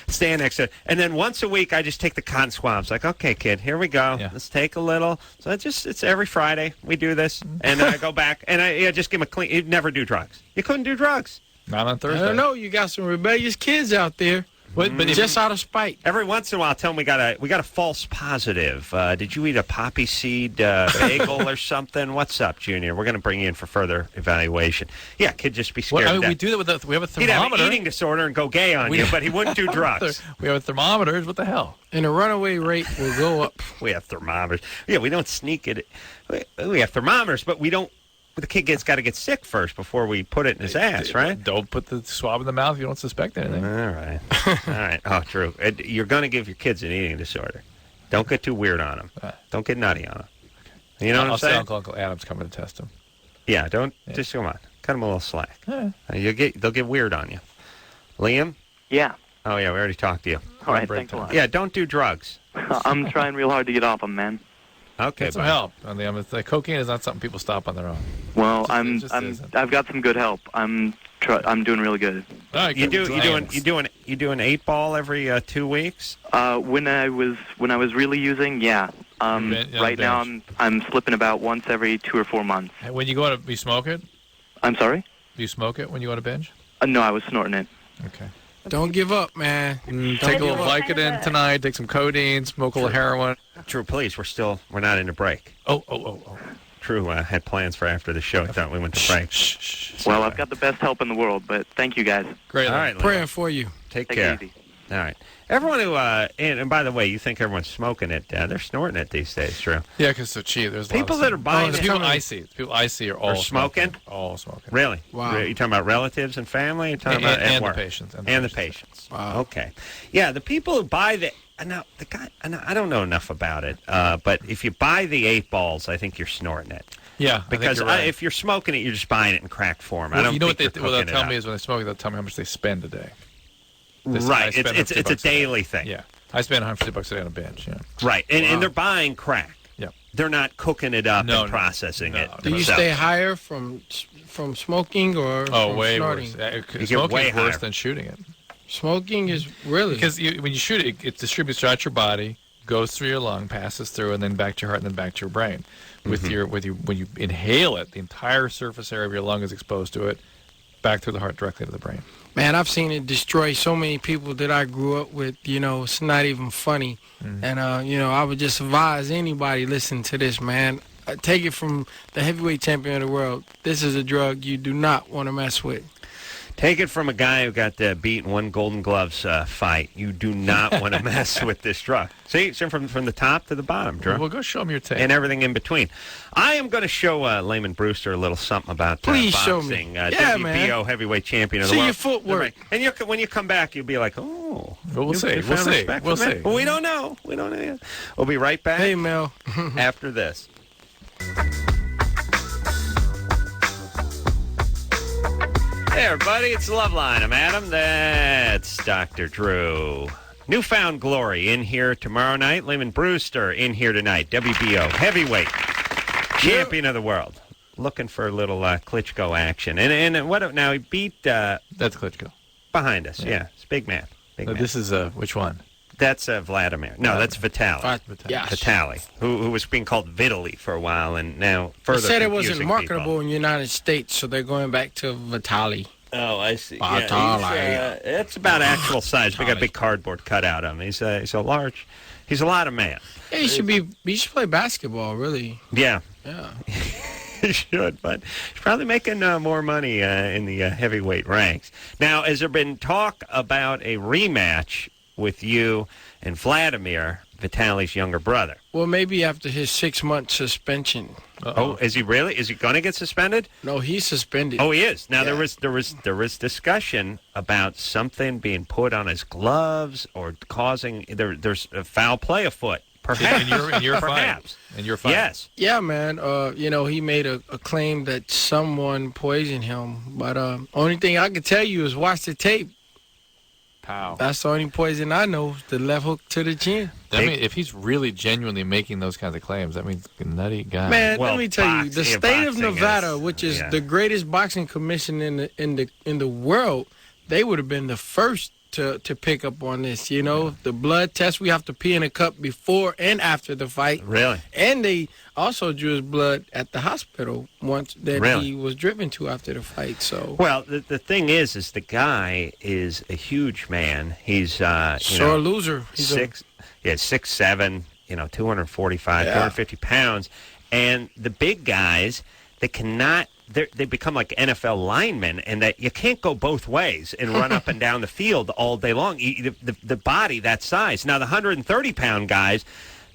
stand next to it. And then once a week, I just take the cotton swabs. Like, okay, kid, here we go. Let's take a little. So it's every Friday we do this. And I go back, and I just give him a clean. You never do drugs. You couldn't do drugs. Not on Thursday. I don't know. You got some rebellious kids out there. But just out of spite. Every once in a while, tell them we got a false positive. Did you eat a poppy seed bagel or something? What's up, Junior? We're going to bring you in for further evaluation. Yeah, kid, just be scared. Well, I mean, we do that with we have a thermometer. He'd have an eating disorder and go gay on you, but he wouldn't do drugs. We have thermometers. What the hell? And the runaway rate will go up. We have thermometers. Yeah, we don't sneak it. We have thermometers, but we don't. The kid got to get sick first before we put it in his ass, right? Don't put the swab in the mouth if you don't suspect anything. All right. All right. Oh, true. You're going to give your kids an eating disorder. Don't get too weird on them. Don't get nutty on them. You know what I'm saying? I'll say Uncle Adam's coming to test him. Yeah, just come on. Cut him a little slack. They'll get weird on you. Liam? Yeah. Oh, yeah, we already talked to you. All right, thanks a lot. Yeah, don't do drugs. I'm trying real hard to get off them, man. Okay, get some help. The cocaine is not something people stop on their own. Well, I've got some good help. I'm doing really good. You do an 8-ball every 2 weeks? When I was really using, yeah. Right now I'm slipping about once every 2 or 4 months. When you go to, you smoke it? I'm sorry? Do you smoke it when you go to binge? No, I was snorting it. Okay. Don't give up, man. Take a little Vicodin tonight. Take some codeine. Smoke a little heroin. True, please. We're not in a break. Oh. True had plans for after the show. I thought we went to break. Well, I've got the best help in the world, but thank you guys. Great. All right, praying for you. Take care. It easy. All right. Everyone who, and by the way, you think everyone's smoking it, they're snorting it these days, true. Yeah, because it's so cheap. There's people that are buying the people I see. The people I see are all smoking. All smoking. Really? Wow. You talking about relatives and family? You're talking about and work? The patients. And the patients. Wow. Okay. Yeah, the people who buy the guy. I don't know enough about it, but if you buy the 8 balls, I think you're snorting it. Yeah, because right. If you're smoking it, you're just buying it in crack form. Well, I don't. You know think what they'll tell me is when they smoke it, they'll tell me how much they spend a day. Right. It's a daily thing. Yeah. I spend $150 a day on a binge. Yeah. Right, and they're buying crack. Yeah. They're not cooking it up and processing it. Do you stay higher from smoking or from way snorting? worse. Smoking is worse than shooting it. Smoking is really because when you shoot it, it distributes throughout your body, goes through your lung, passes through, and then back to your heart, and then back to your brain. When you inhale it, the entire surface area of your lung is exposed to it, back through the heart directly to the brain. Man, I've seen it destroy so many people that I grew up with. It's not even funny. And, I would just advise anybody listening to this, man. Take it from the heavyweight champion of the world. This is a drug you do not want to mess with. Take it from a guy who got beat in one Golden Gloves fight. You do not want to mess with this drug. See, from the top to the bottom, Drew. Well, go show him your tape. And everything in between. I am going to show Lamon Brewster a little something about Please boxing. show me. WBO man. heavyweight champion of the See world. your footwork. And when you come back, you'll be like, oh. Well, we'll see. We'll see. Well, we don't know. We don't know yet. We'll be right back. Hey, Mel. After this. Hey, everybody, it's Loveline. I'm Adam. That's Dr. Drew. Newfound Glory in here tomorrow night. Lamon Brewster in here tonight. WBO heavyweight champion of the world. Looking for a little Klitschko action. And what now? He beat... That's Klitschko. Behind us, yeah. It's big man. Big man. This is which one? That's Vladimir. No, that's Vitaly. Yes. Vitaly, who was being called Vitaly for a while, and now further They said it wasn't confusing marketable people. in the United States, so they're going back to Vitaly. Oh, I see. Vitaly. Yeah, it's about actual size. We got a big cardboard cutout of him. He's a large. He's a lot of man. Yeah, he should play basketball, really. Yeah. Yeah. He should, but he's probably making more money in the heavyweight ranks. Now, has there been talk about a rematch with you and Vladimir, Vitaly's younger brother? Well, maybe after his 6-month suspension. Oh, is he really? Is he going to get suspended? No, he's suspended. Oh, he is. Now there was discussion about something being put on his gloves or causing there's a foul play afoot. Perhaps. In your Perhaps. fight. In your fight. Yes. Yeah, man. He made a claim that someone poisoned him. But only thing I can tell you is watch the tape. Pow. That's the only poison I know, the left hook to the chin. I mean, if he's really genuinely making those kinds of claims, that means a nutty guy. Man, let me tell you, the state of Nevada, which is the greatest boxing commission in the world, they would have been the first to pick up on this. You know, the blood test, we have to pee in a cup before and after the fight. Really? And they also drew his blood at the hospital once that he was driven to after the fight. So well, the thing is the guy is a huge man. He's sore loser. He's 6'7", 245, 250 pounds, and the big guys, they cannot. They become like NFL linemen, and that you can't go both ways and run up and down the field all day long. The body that size. Now the 130-pound guys,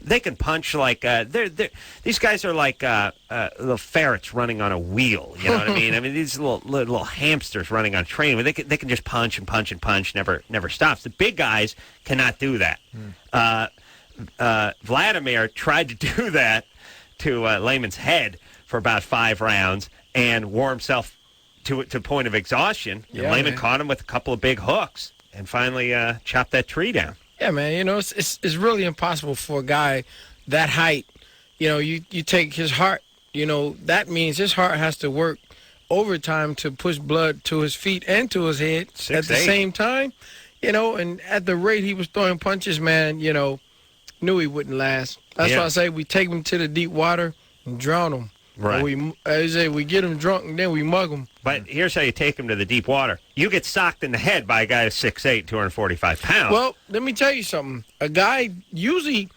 they can punch like these guys are like little ferrets running on a wheel. You know what I mean? I mean these little hamsters running on a train. They can just punch and punch and punch, never stops. The big guys cannot do that. Vladimir tried to do that to Lamon's head for about 5 rounds and wore himself to point of exhaustion. And Lamon caught him with a couple of big hooks and finally chopped that tree down. Yeah, man. It's really impossible for a guy that height. You take his heart. That means his heart has to work overtime to push blood to his feet and to his head at the same time. And at the rate he was throwing punches, man, knew he wouldn't last. That's why I say we take him to the deep water and drown him. Right. We get him drunk and then we mug him. But here's how you take him to the deep water. You get socked in the head by a guy who's 6'8", 245 pounds. Well, let me tell you something. A guy usually,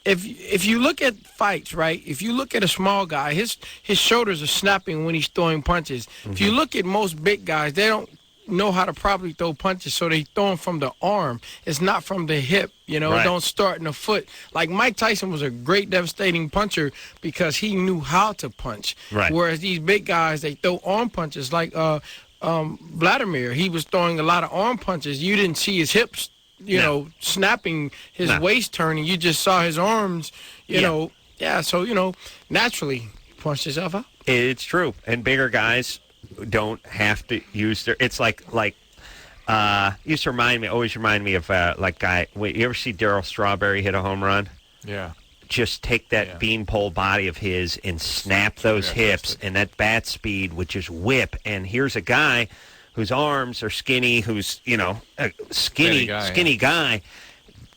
if you look at fights, right, if you look at a small guy, his shoulders are snapping when he's throwing punches. If you look at most big guys, they don't know how to properly throw punches, so they throw them from the arm. It's not from the hip, Right. Don't start in the foot. Like Mike Tyson was a great devastating puncher because he knew how to punch. Right. Whereas these big guys, they throw arm punches. Like Vladimir, he was throwing a lot of arm punches. You didn't see his hips, snapping, his waist turning. You just saw his arms, know. Yeah, so, naturally, he punched himself out. It's true. And bigger guys don't have to use their. It's like used to always remind me of guy. Wait, you ever see Darryl Strawberry hit a home run? Yeah. Just take that beanpole body of his and snap those hips, and that bat speed would just whip. And here's a guy whose arms are skinny, who's a skinny guy.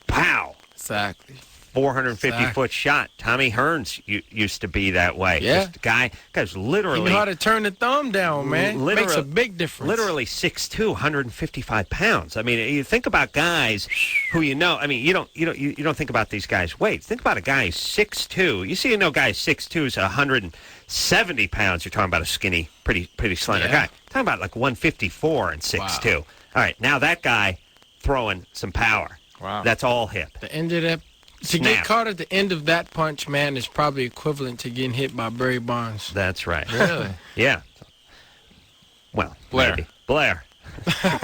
Pow! Exactly. 450-foot shot. Tommy Hearns used to be that way. Yeah. Just guy's literally. You know how to turn the thumb down, man. Makes a big difference. Literally 6'2", 155 pounds. I mean, you think about guys who you mean, you don't think about these guys' weight. Think about a guy who's 6'2". You see, guy 6'2" is 170 pounds. You're talking about a skinny, pretty slender guy. Talking about like 154 and 6'2". Wow. All right, now that guy throwing some power. Wow. That's all hip. The end of that. To get caught at the end of that punch, man, is probably equivalent to getting hit by Barry Bonds. That's right. Really? Yeah. Well, Blair. Maybe. Blair.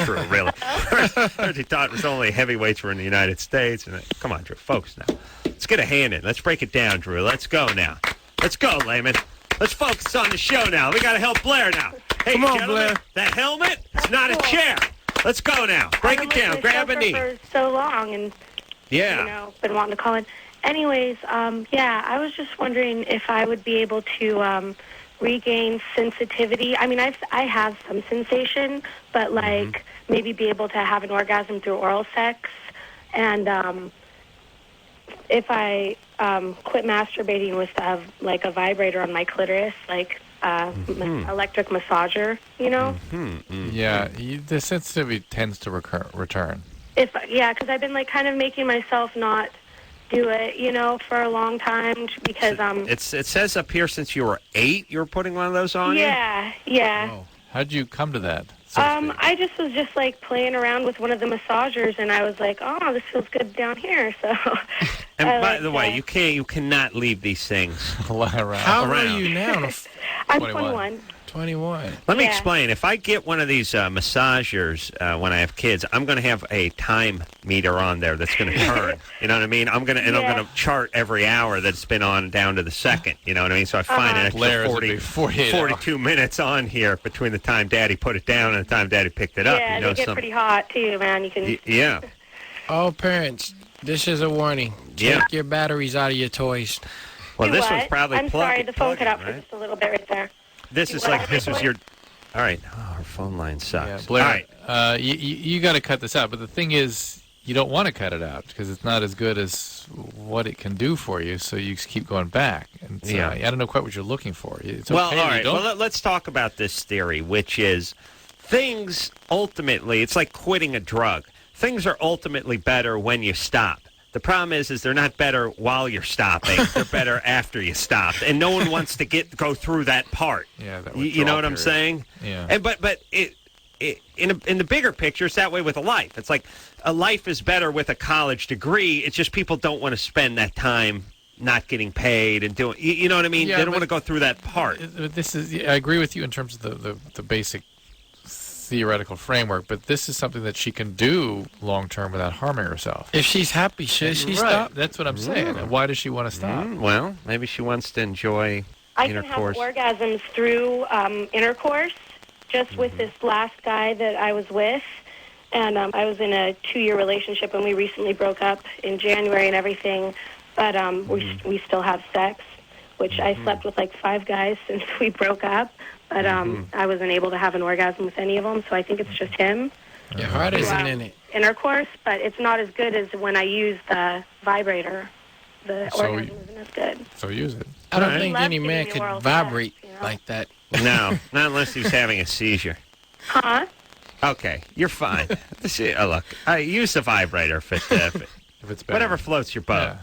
True, really. First he thought it was only heavyweights were in the United States. And come on, Drew, focus now. Let's get a hand in. Let's break it down, Drew. Let's go now. Let's go, Lamon. Let's focus on the show now. We got to help Blair now. Hey, come on, gentlemen, Blair. That helmet is not a chair. Let's go now. Break it down. Grab a knee. For so long and been wanting to call in. Anyways, I was just wondering if I would be able to regain sensitivity. I mean, I have some sensation, but maybe be able to have an orgasm through oral sex. And if I quit masturbating with a vibrator on my clitoris, electric massager, Yeah, the sensitivity tends to return. Because I've been kind of making myself not do it, for a long time because It says up here since you were 8, you were putting one of those on you? Yeah. Oh. How did you come to that? I just was playing around with one of the massagers, and I was like, oh, this feels good down here. So. And by the way, you cannot leave these things around. How old are you now? I'm 21. 21. Let me explain. If I get one of these massagers when I have kids, I'm going to have a time meter on there that's going to turn. You know what I mean? I'm going to chart every hour that's been on down to the second. You know what I mean? So I find an extra 42 minutes on here between the time Daddy put it down and the time Daddy picked it up. Yeah, you know, they get pretty hot too, man. You can. Yeah. All parents, this is a warning. Take your batteries out of your toys. Well, this one's probably I'm sorry, the phone cut out for just a little bit right there. This is this was your. All right. Oh, our phone line sucks. Yeah, Blair, all right. You got to cut this out. But the thing is, you don't want to cut it out because it's not as good as what it can do for you. So you just keep going back. And so, I don't know quite what you're looking for. It's okay. Well, all right. Well, let's talk about this theory, which is things ultimately, it's like quitting a drug. Things are ultimately better when you stop. The problem is they're not better while you're stopping. They're better after you stop, and no one wants to go through that part. Yeah, that you know what I'm saying? Yeah. And but in the bigger picture, it's that way with a life. It's like a life is better with a college degree. It's just people don't want to spend that time not getting paid and doing. You know what I mean? Yeah, they don't want to go through that part. This is. I agree with you in terms of the basic theoretical framework, but this is something that she can do long term without harming herself. If she's happy, should she right. stop? That's what I'm saying. Why does she want to stop? Well, maybe she wants to enjoy intercourse. I can have orgasms through intercourse, just with this last guy that I was with. And I was in a 2-year relationship, and we recently broke up in January and everything. But we still have sex, which I slept with like 5 guys since we broke up. But I wasn't able to have an orgasm with any of them, so I think it's just him. Your heart isn't in it. Intercourse, but it's not as good as when I use the vibrator. The orgasm isn't as good. So use it. I don't think any man could vibrate like that. No, not unless he was having a seizure. Huh? Okay, you're fine. Look, use the vibrator if it's better. Whatever floats your boat. Yeah.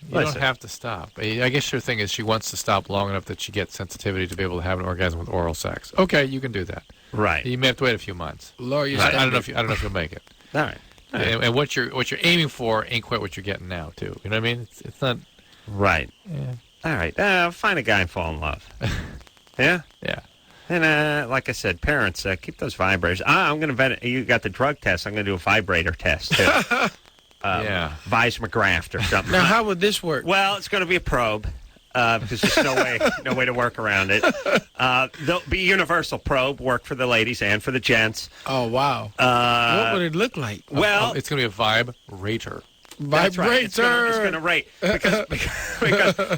You don't have to stop. I guess your thing is she wants to stop long enough that she gets sensitivity to be able to have an orgasm with oral sex. Okay, you can do that. Right. You may have to wait a few months. Lower your I don't know if you'll make it. All right. And what you're aiming for ain't quite what you're getting now, too. You know what I mean? It's not. Right. Yeah. All right. Find a guy and fall in love. Yeah. Yeah. And like I said, parents, keep those vibrators. I'm going to you got the drug test. I'm going to do a vibrator test too. Vise McGrath or something. Now, how would this work? Well, it's going to be a probe because there's no way to work around it. There'll be universal probe, work for the ladies and for the gents. Oh, wow. What would it look like? Well, it's going to be a vibrator. That's right. It's going to rate because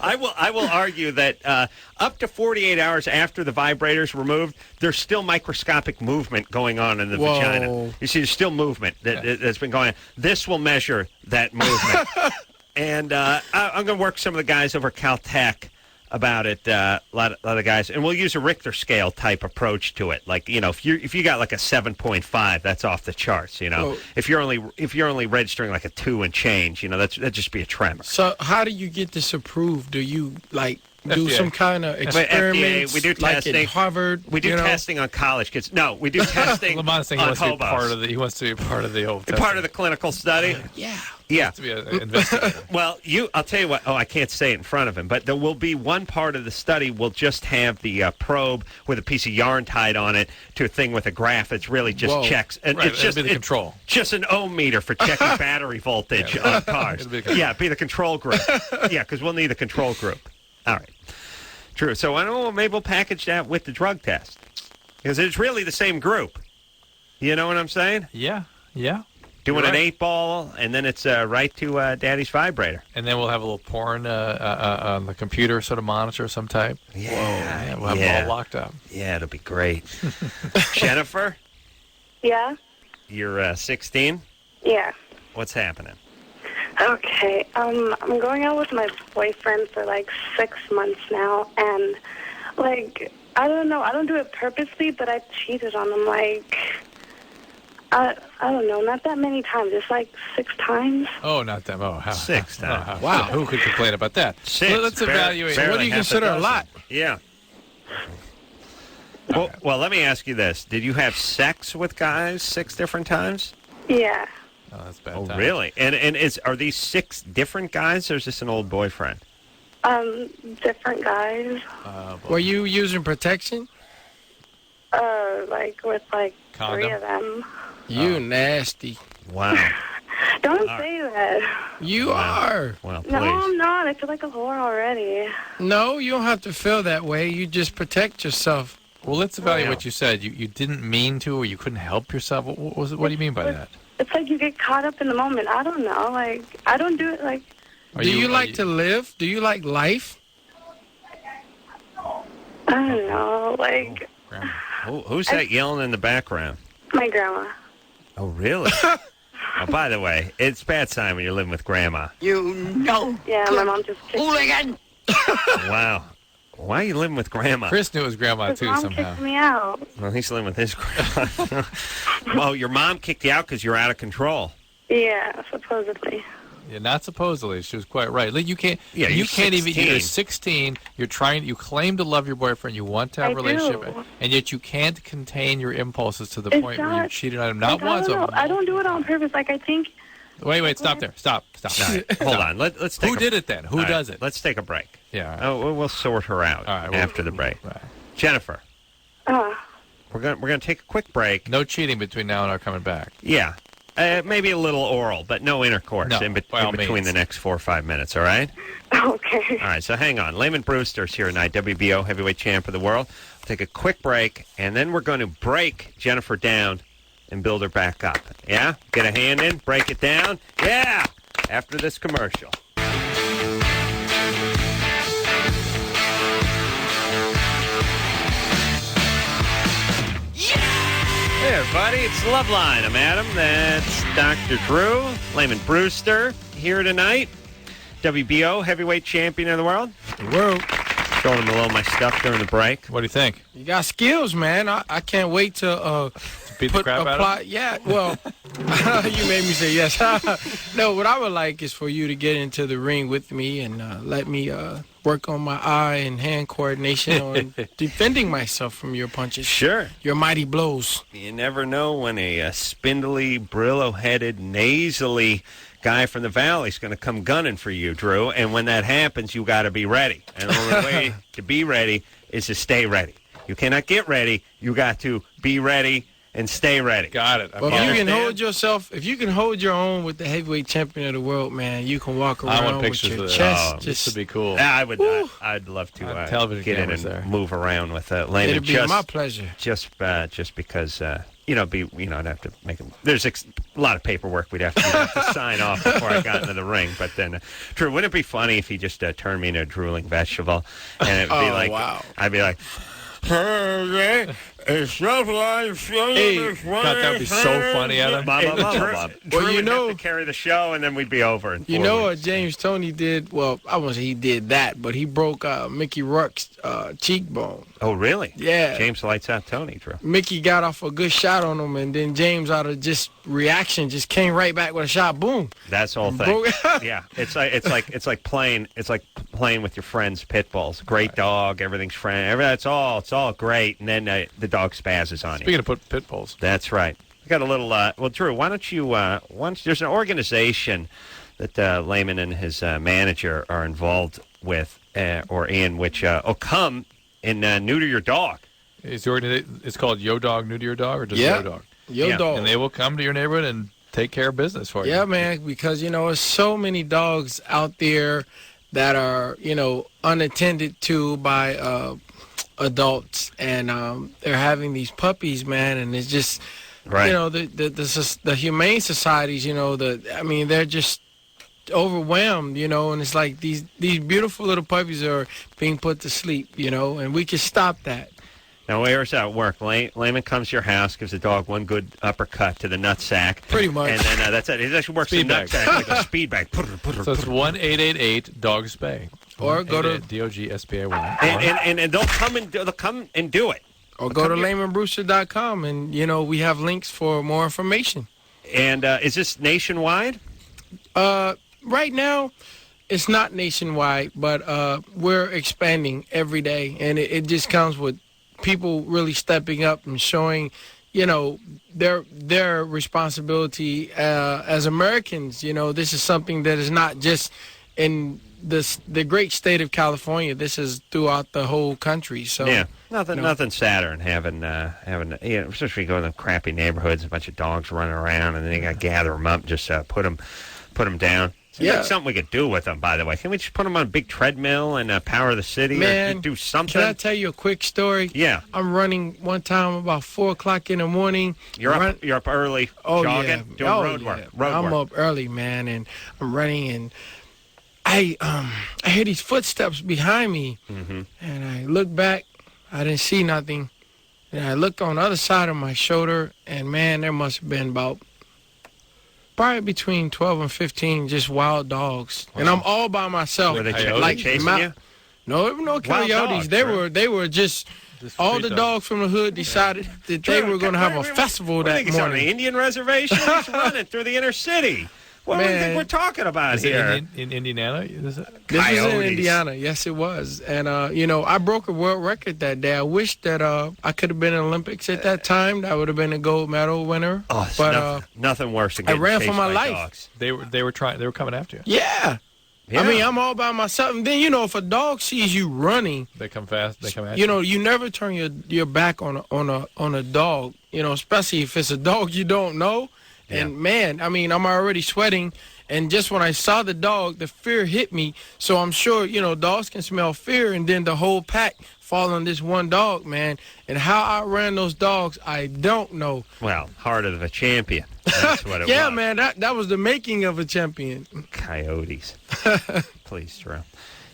I will argue that up to 48 hours after the vibrator's removed, there's still microscopic movement going on in the vagina. You see, there's still movement that's been going on. This will measure that movement, and I'm going to work some of the guys over at Caltech about it. A lot of guys, and we'll use a Richter scale type approach to it. Like, you know, if you got like a 7.5, that's off the charts. You know, if you're only registering like a 2 and change, you know, that'd just be a tremor. So how do you get this approved? Do you do some kind of experiments? We do testing. Like at Harvard. We do testing on college kids. No, we do testing on hobos. He wants to be part of the whole testing. Part of the clinical study. Yeah. To be an investigator. Well, I'll tell you what. Oh, I can't say it in front of him, but there will be one part of the study will just have the probe with a piece of yarn tied on it to a thing with a graph. It's really just checks. And right, it's just be the control. Just an ohm meter for checking battery voltage on cars. Be the control group. Yeah, because we'll need a control group. All right. True. So I don't know. Maybe we'll package that with the drug test because it's really the same group. You know what I'm saying? Yeah. Doing an 8-ball, and then it's right to Daddy's vibrator. And then we'll have a little porn on the computer sort of monitor of some type. Yeah. We'll have it all locked up. Yeah, it'll be great. Jennifer? Yeah? You're 16? Yeah. What's happening? Okay. I'm going out with my boyfriend for like 6 months now, and I don't know. I don't do it purposely, but I cheated on him I don't know, not that many times. It's like 6 times. Oh, not that. Oh, how, 6 times. Wow. Who could complain about that? 6. Well, let's evaluate. What do you consider a lot? Yeah. Well, let me ask you this. Did you have sex with guys 6 different times? Yeah. Oh, that's bad. Oh, really? And are these 6 different guys, or is this an old boyfriend? Different guys. Were you using protection? Like with like Condom? 3 of them. You nasty. Wow. Don't say that. You are. Well, No, I'm not. I feel like a whore already. No, you don't have to feel that way. You just protect yourself. Well, let's evaluate what you said. You didn't mean to, or you couldn't help yourself. What do you mean by that? It's like you get caught up in the moment. I don't know. Like, I don't do it like... Do you like to live? Do you like life? I don't know. Like... Who's that yelling in the background? My grandma. Oh, really? Oh, by the way, it's bad sign when you're living with Grandma. You know. Yeah, my mom just kicked me. Wow. Why are you living with Grandma? Chris knew it was Grandma, too, Mom somehow. kicked me out. Well, he's living with his grandma. Oh, your mom kicked you out because you're out of control. Yeah, supposedly. Yeah, not supposedly. She was quite right. You can't. Yeah, you you're can't 16. even. You're 16. You're trying. You claim to love your boyfriend. You want to have a relationship, do. and yet you can't contain your impulses to the It's point where you not- cheated on him not Like, once. I don't know. I don't do it on purpose. Like, I think... Wait. Stop there. Stop. Hold on. Let's take Who did it then? Who All right, does it? Let's take a break. Yeah. Oh, we'll sort her out after the break. Jennifer, we're gonna take a quick break. No cheating between now and our coming back. Yeah. Maybe a little oral, but no intercourse No, in by all between means. the next 4 or 5 minutes, all right? Okay. All right, so hang on. Lamon Brewster's here tonight, WBO heavyweight champ of the world. We'll take a quick break, and then we're going to break Jennifer down and build her back up. Yeah? Get a hand in, break it down. Yeah! After this commercial. Hey, everybody, it's Loveline. I'm Adam. That's Dr. Drew. Lamon Brewster here tonight. WBO heavyweight champion of the world. Showing him a little of my stuff during the break. What do you think? You got skills, man. I can't wait to beat the crap out of him? Yeah, well, you made me say yes. No, what I would like is for you to get into the ring with me and let me work on my eye and hand coordination on defending myself from your punches. Sure. Your mighty blows. You never know when a spindly, Brillo-headed, nasally guy from the valley's going to come gunning for you, Drew. And when that happens, you got to be ready. And the only way to be ready is to stay ready. You cannot get ready. You got to be ready and stay ready. Got it. Well, if you can hold yourself, if you can hold your own with the heavyweight champion of the world, man, you can walk I around want with pictures your of chest. this. This would be cool. Yeah, I'd love to television get in and cameras there. move around with Lamon. It'd be my pleasure. Just because I'd have to make him. There's a lot of paperwork we'd have to sign off before I got into the ring. But then, Drew, wouldn't it be funny if he just turned me into a drooling vegetable? And it'd be like, wow. I'd be like, it's not like that would be so funny, Adam. Well, you know, have to carry the show, and then we'd be over. In 4 You know weeks. what James Toney did? Well, I won't say he did that, but he broke Mickey Rourke's cheekbone. Oh, really? Yeah. James lights out Tony, Drew. Mickey got off a good shot on him, and then James, out of just reaction, just came right back with a shot. Boom. That's the whole thing. Yeah, it's like playing with your friend's pit bulls. Great dog, everything's friend. It's all great, and then the dog spazzes on you. Speaking of pit bulls. That's right. We got a little. Well, Drew, why don't you? There's an organization that Lamon and his manager are involved with or in, which will come and neuter your dog. It's called Yo Dog, Neuter Your Dog, or just Yeah. Yo Dog? Yo Dog. And they will come to your neighborhood and take care of business for you. Yeah, man, because, there's so many dogs out there that are, unattended to by adults, and they're having these puppies, man, and it's just, right. The humane societies, they're just overwhelmed, and it's like these beautiful little puppies are being put to sleep, and we can stop that. Now, where's that work? Lamon comes to your house, gives the dog one good uppercut to the nutsack. Pretty much. And then that's it. It actually works the Speed bag. nutsack like a speed bag. So it's 1-888-DOG-SPAY. Or go to DOGSPAY. And they'll come and do it. Or go to LamonBrewster.com, and we have links for more information. And is this nationwide? Right now, it's not nationwide, but we're expanding every day, and it just comes with people really stepping up and showing, their responsibility as Americans. This is something that is not just in the great state of California. This is throughout the whole country. So yeah, nothing sadder than having especially you go to crappy neighborhoods, a bunch of dogs running around, and then you got to gather them up, and just put them down. Seems like something we could do with them, by the way. Can we just put them on a big treadmill and power the city Man, or do something? Can I tell you a quick story? Yeah. I'm running one time about 4 o'clock in the morning. You're up early, jogging, doing road work. I'm up early, man, and I'm running, and I hear these footsteps behind me, and I look back. I didn't see nothing. And I look on the other side of my shoulder, and, man, there must have been about probably between 12 and 15 just wild dogs. Wow. And I'm all by myself. Were they chasing you? No, there were no coyotes. They were just all the dogs from the hood decided that they were going to have a festival that morning. On the Indian reservation? He's running through the inner city. What do you think we're talking about here? In Indiana? This was in Indiana. Yes, it was. And, I broke a world record that day. I wish that I could have been in the Olympics at that time. That would have been a gold medal winner. Oh, but nothing worse than getting I ran chased for my by life. Dogs. They were coming after you. Yeah. I mean, I'm all by myself. And then, if a dog sees you running, they come fast. They come at you. You never turn your back on a dog. Especially if it's a dog you don't know. Yeah. And, man, I mean, I'm already sweating. And just when I saw the dog, the fear hit me. So I'm sure, dogs can smell fear. And then the whole pack fall on this one dog, man. And how I ran those dogs, I don't know. Well, heart of a champion. That's what it was. Yeah, man, that was the making of a champion. Coyotes. Please, Jerome.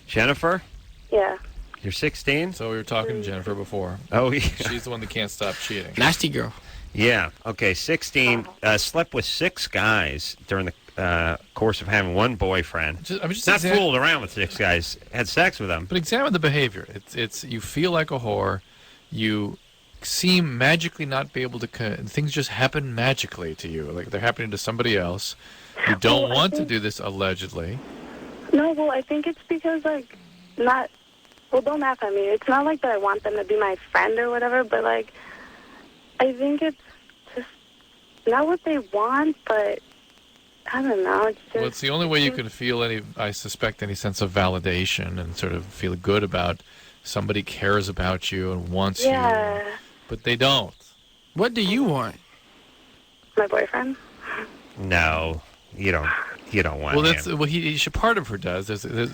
Jennifer? Yeah. You're 16? So we were talking to Jennifer before. Oh, yeah. She's the one that can't stop cheating. Nasty girl. Yeah. Okay, 16. Slept with 6 guys during the course of having one boyfriend. Not fooled around with 6 guys. Had sex with them. But examine the behavior. It's you feel like a whore. You seem magically not be able to. Things just happen magically to you, like they're happening to somebody else. You don't want to do this allegedly. No, well, I think it's because don't laugh at me. It's not like that I want them to be my friend or whatever, but I think it's just not what they want, but I don't know. It's just, well, it's the only way you can feel I suspect, any sense of validation and sort of feel good about somebody cares about you and wants you. But they don't. What do you want? My boyfriend? No, you don't. You don't want him. Part of her does.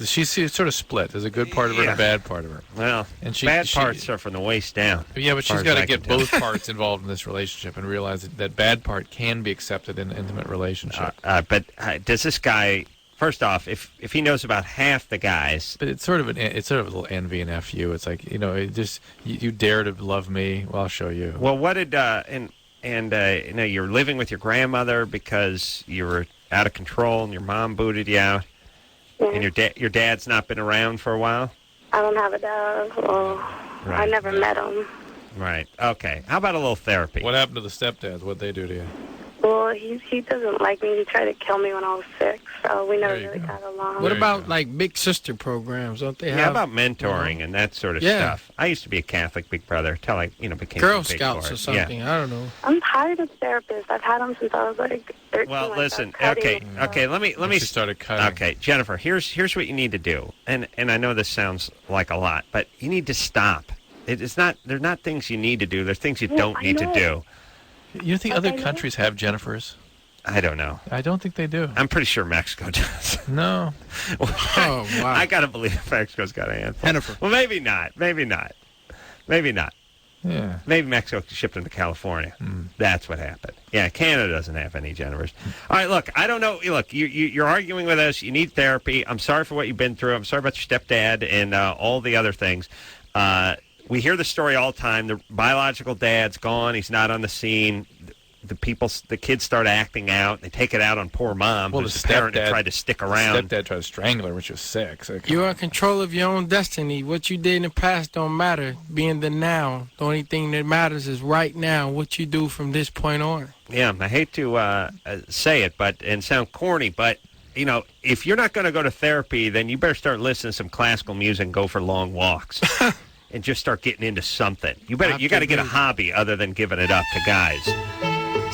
She's sort of split. There's a good part of her and a bad part of her. Well, bad parts are from the waist down. Yeah, but she's got to get both parts involved in this relationship and realize that bad part can be accepted in an intimate relationship. But does this guy? First off, if he knows about half the guys, but it's sort of a little envy and fu. It's like you dare to love me, well, I'll show you. Well, what did you're living with your grandmother because you were out of control and your mom booted you out, and your dad's not been around for a while. I don't have a dad. Well, right. I never met him. Right. Okay. How about a little therapy? What happened to the stepdads? What'd they do to you? Well, he doesn't like me. He tried to kill me when I was 6, so we never really got along. What about, big sister programs? Don't they have? Yeah, about mentoring and that sort of stuff. I used to be a Catholic big brother until I, became Girl Scouts or something. Yeah. I don't know. I'm tired of therapists. I've had them since I was 13. Well, listen. Okay. Let me. She started cutting. Okay, Jennifer. Here's what you need to do. And I know this sounds like a lot, but you need to stop. It's not. They're not things you need to do. They're things you don't need to do. You think other countries have Jennifers? I don't know. I don't think they do. I'm pretty sure Mexico does. No. Oh, wow. I got to believe Mexico's got a handful. Jennifer. Well, maybe not. Yeah. Maybe Mexico shipped them to California. That's what happened. Yeah, Canada doesn't have any Jennifers. All right, look, I don't know. Look, you're arguing with us. You need therapy. I'm sorry for what you've been through. I'm sorry about your stepdad and all the other things. We hear the story all the time. The biological dad's gone. He's not on the scene. The kids start acting out. They take it out on poor mom, who's the parent who tried to stick around. Stepdad tried to strangle her when she was 6. You're in control of your own destiny. What you did in the past don't matter. Be in the now. The only thing that matters is right now, what you do from this point on. Yeah, I hate to say it and sound corny, but if you're not going to go to therapy, then you better start listening to some classical music and go for long walks. And just start getting into something. You got to get a hobby other than giving it up to guys.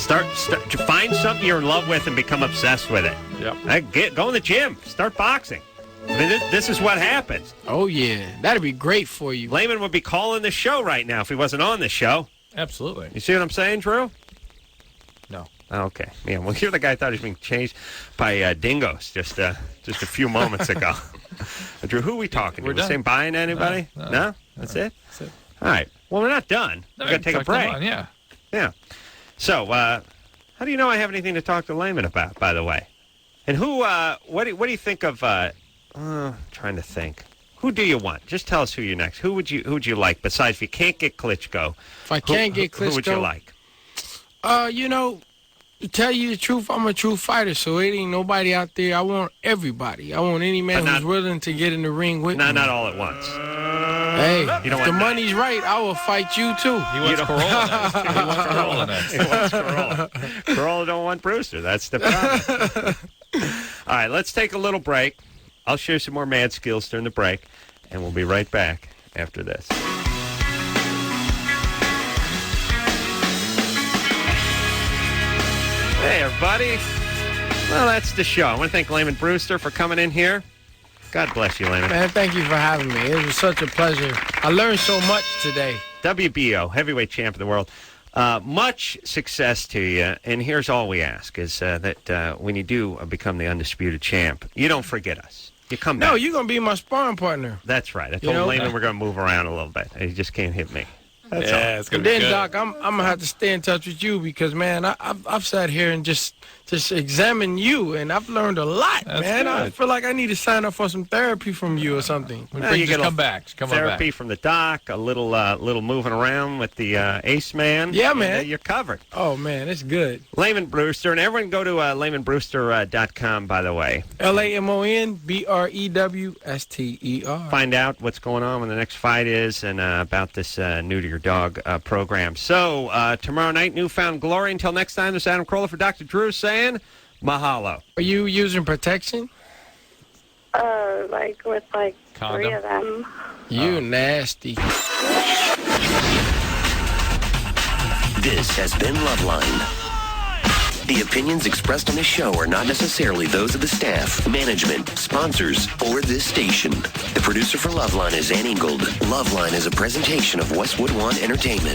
Start find something you're in love with and become obsessed with it. Yep. Go in the gym. Start boxing. I mean, this is what happens. Oh, yeah. That'd be great for you. Lamon would be calling the show right now if he wasn't on the show. Absolutely. You see what I'm saying, Drew? No. Okay. Yeah, well, you're the guy who thought he was being chased by dingoes just a few moments ago. Drew, who are we talking to? We're done. Saying bye to anybody? No? That's it? That's it. All right. Well, we're not done. We've got to take a break. Yeah. Yeah. So, how do you know I have anything to talk to Lamon about, by the way? And who, what do you think of, trying to think. Who do you want? Just tell us who you're next. Who would you like, besides if you can't get Klitschko? If I can't get Klitschko. Who would you like? To tell you the truth, I'm a true fighter, so it ain't nobody out there. I want everybody. I want any man who's willing to get in the ring with me. Not all at once. Hey, if the money's right, I will fight you, too. He wants Carolla next. He wants Carolla. Carolla don't want Brewster. That's the problem. All right, let's take a little break. I'll share some more mad skills during the break, and we'll be right back after this. Hey, everybody. Well, that's the show. I want to thank Lamon Brewster for coming in here. God bless you, Lamon. Man, thank you for having me. It was such a pleasure. I learned so much today. WBO, heavyweight champ of the world. Much success to you, and here's all we ask, is that when you do become the undisputed champ, you don't forget us. You come back. No, you're going to be my sparring partner. That's right. I told Lamon we're going to move around a little bit. He just can't hit me. That's all. It's going to be good. Doc, I'm going to have to stay in touch with you because, man, I've sat here and just examined you, and I've learned a lot, man. Good. I feel like I need to sign up for some therapy from you or something. You just come back. Just come therapy back. from the doc, a little moving around with the ace man. Yeah, man. You're covered. Oh, man, it's good. Lamon Brewster, and everyone go to LamonBrewster.com, by the way. LamonBrewster. Find out what's going on when the next fight is and about this New to Your Dog program. So, tomorrow night, Newfound Glory. Until next time, this is Adam Carolla for Dr. Drew saying mahalo. Are you using protection? With Condom? 3 of them. You nasty. This has been Loveline. The opinions expressed on this show are not necessarily those of the staff, management, sponsors, or this station. The producer for Loveline is Ann Ingold. Loveline is a presentation of Westwood One Entertainment.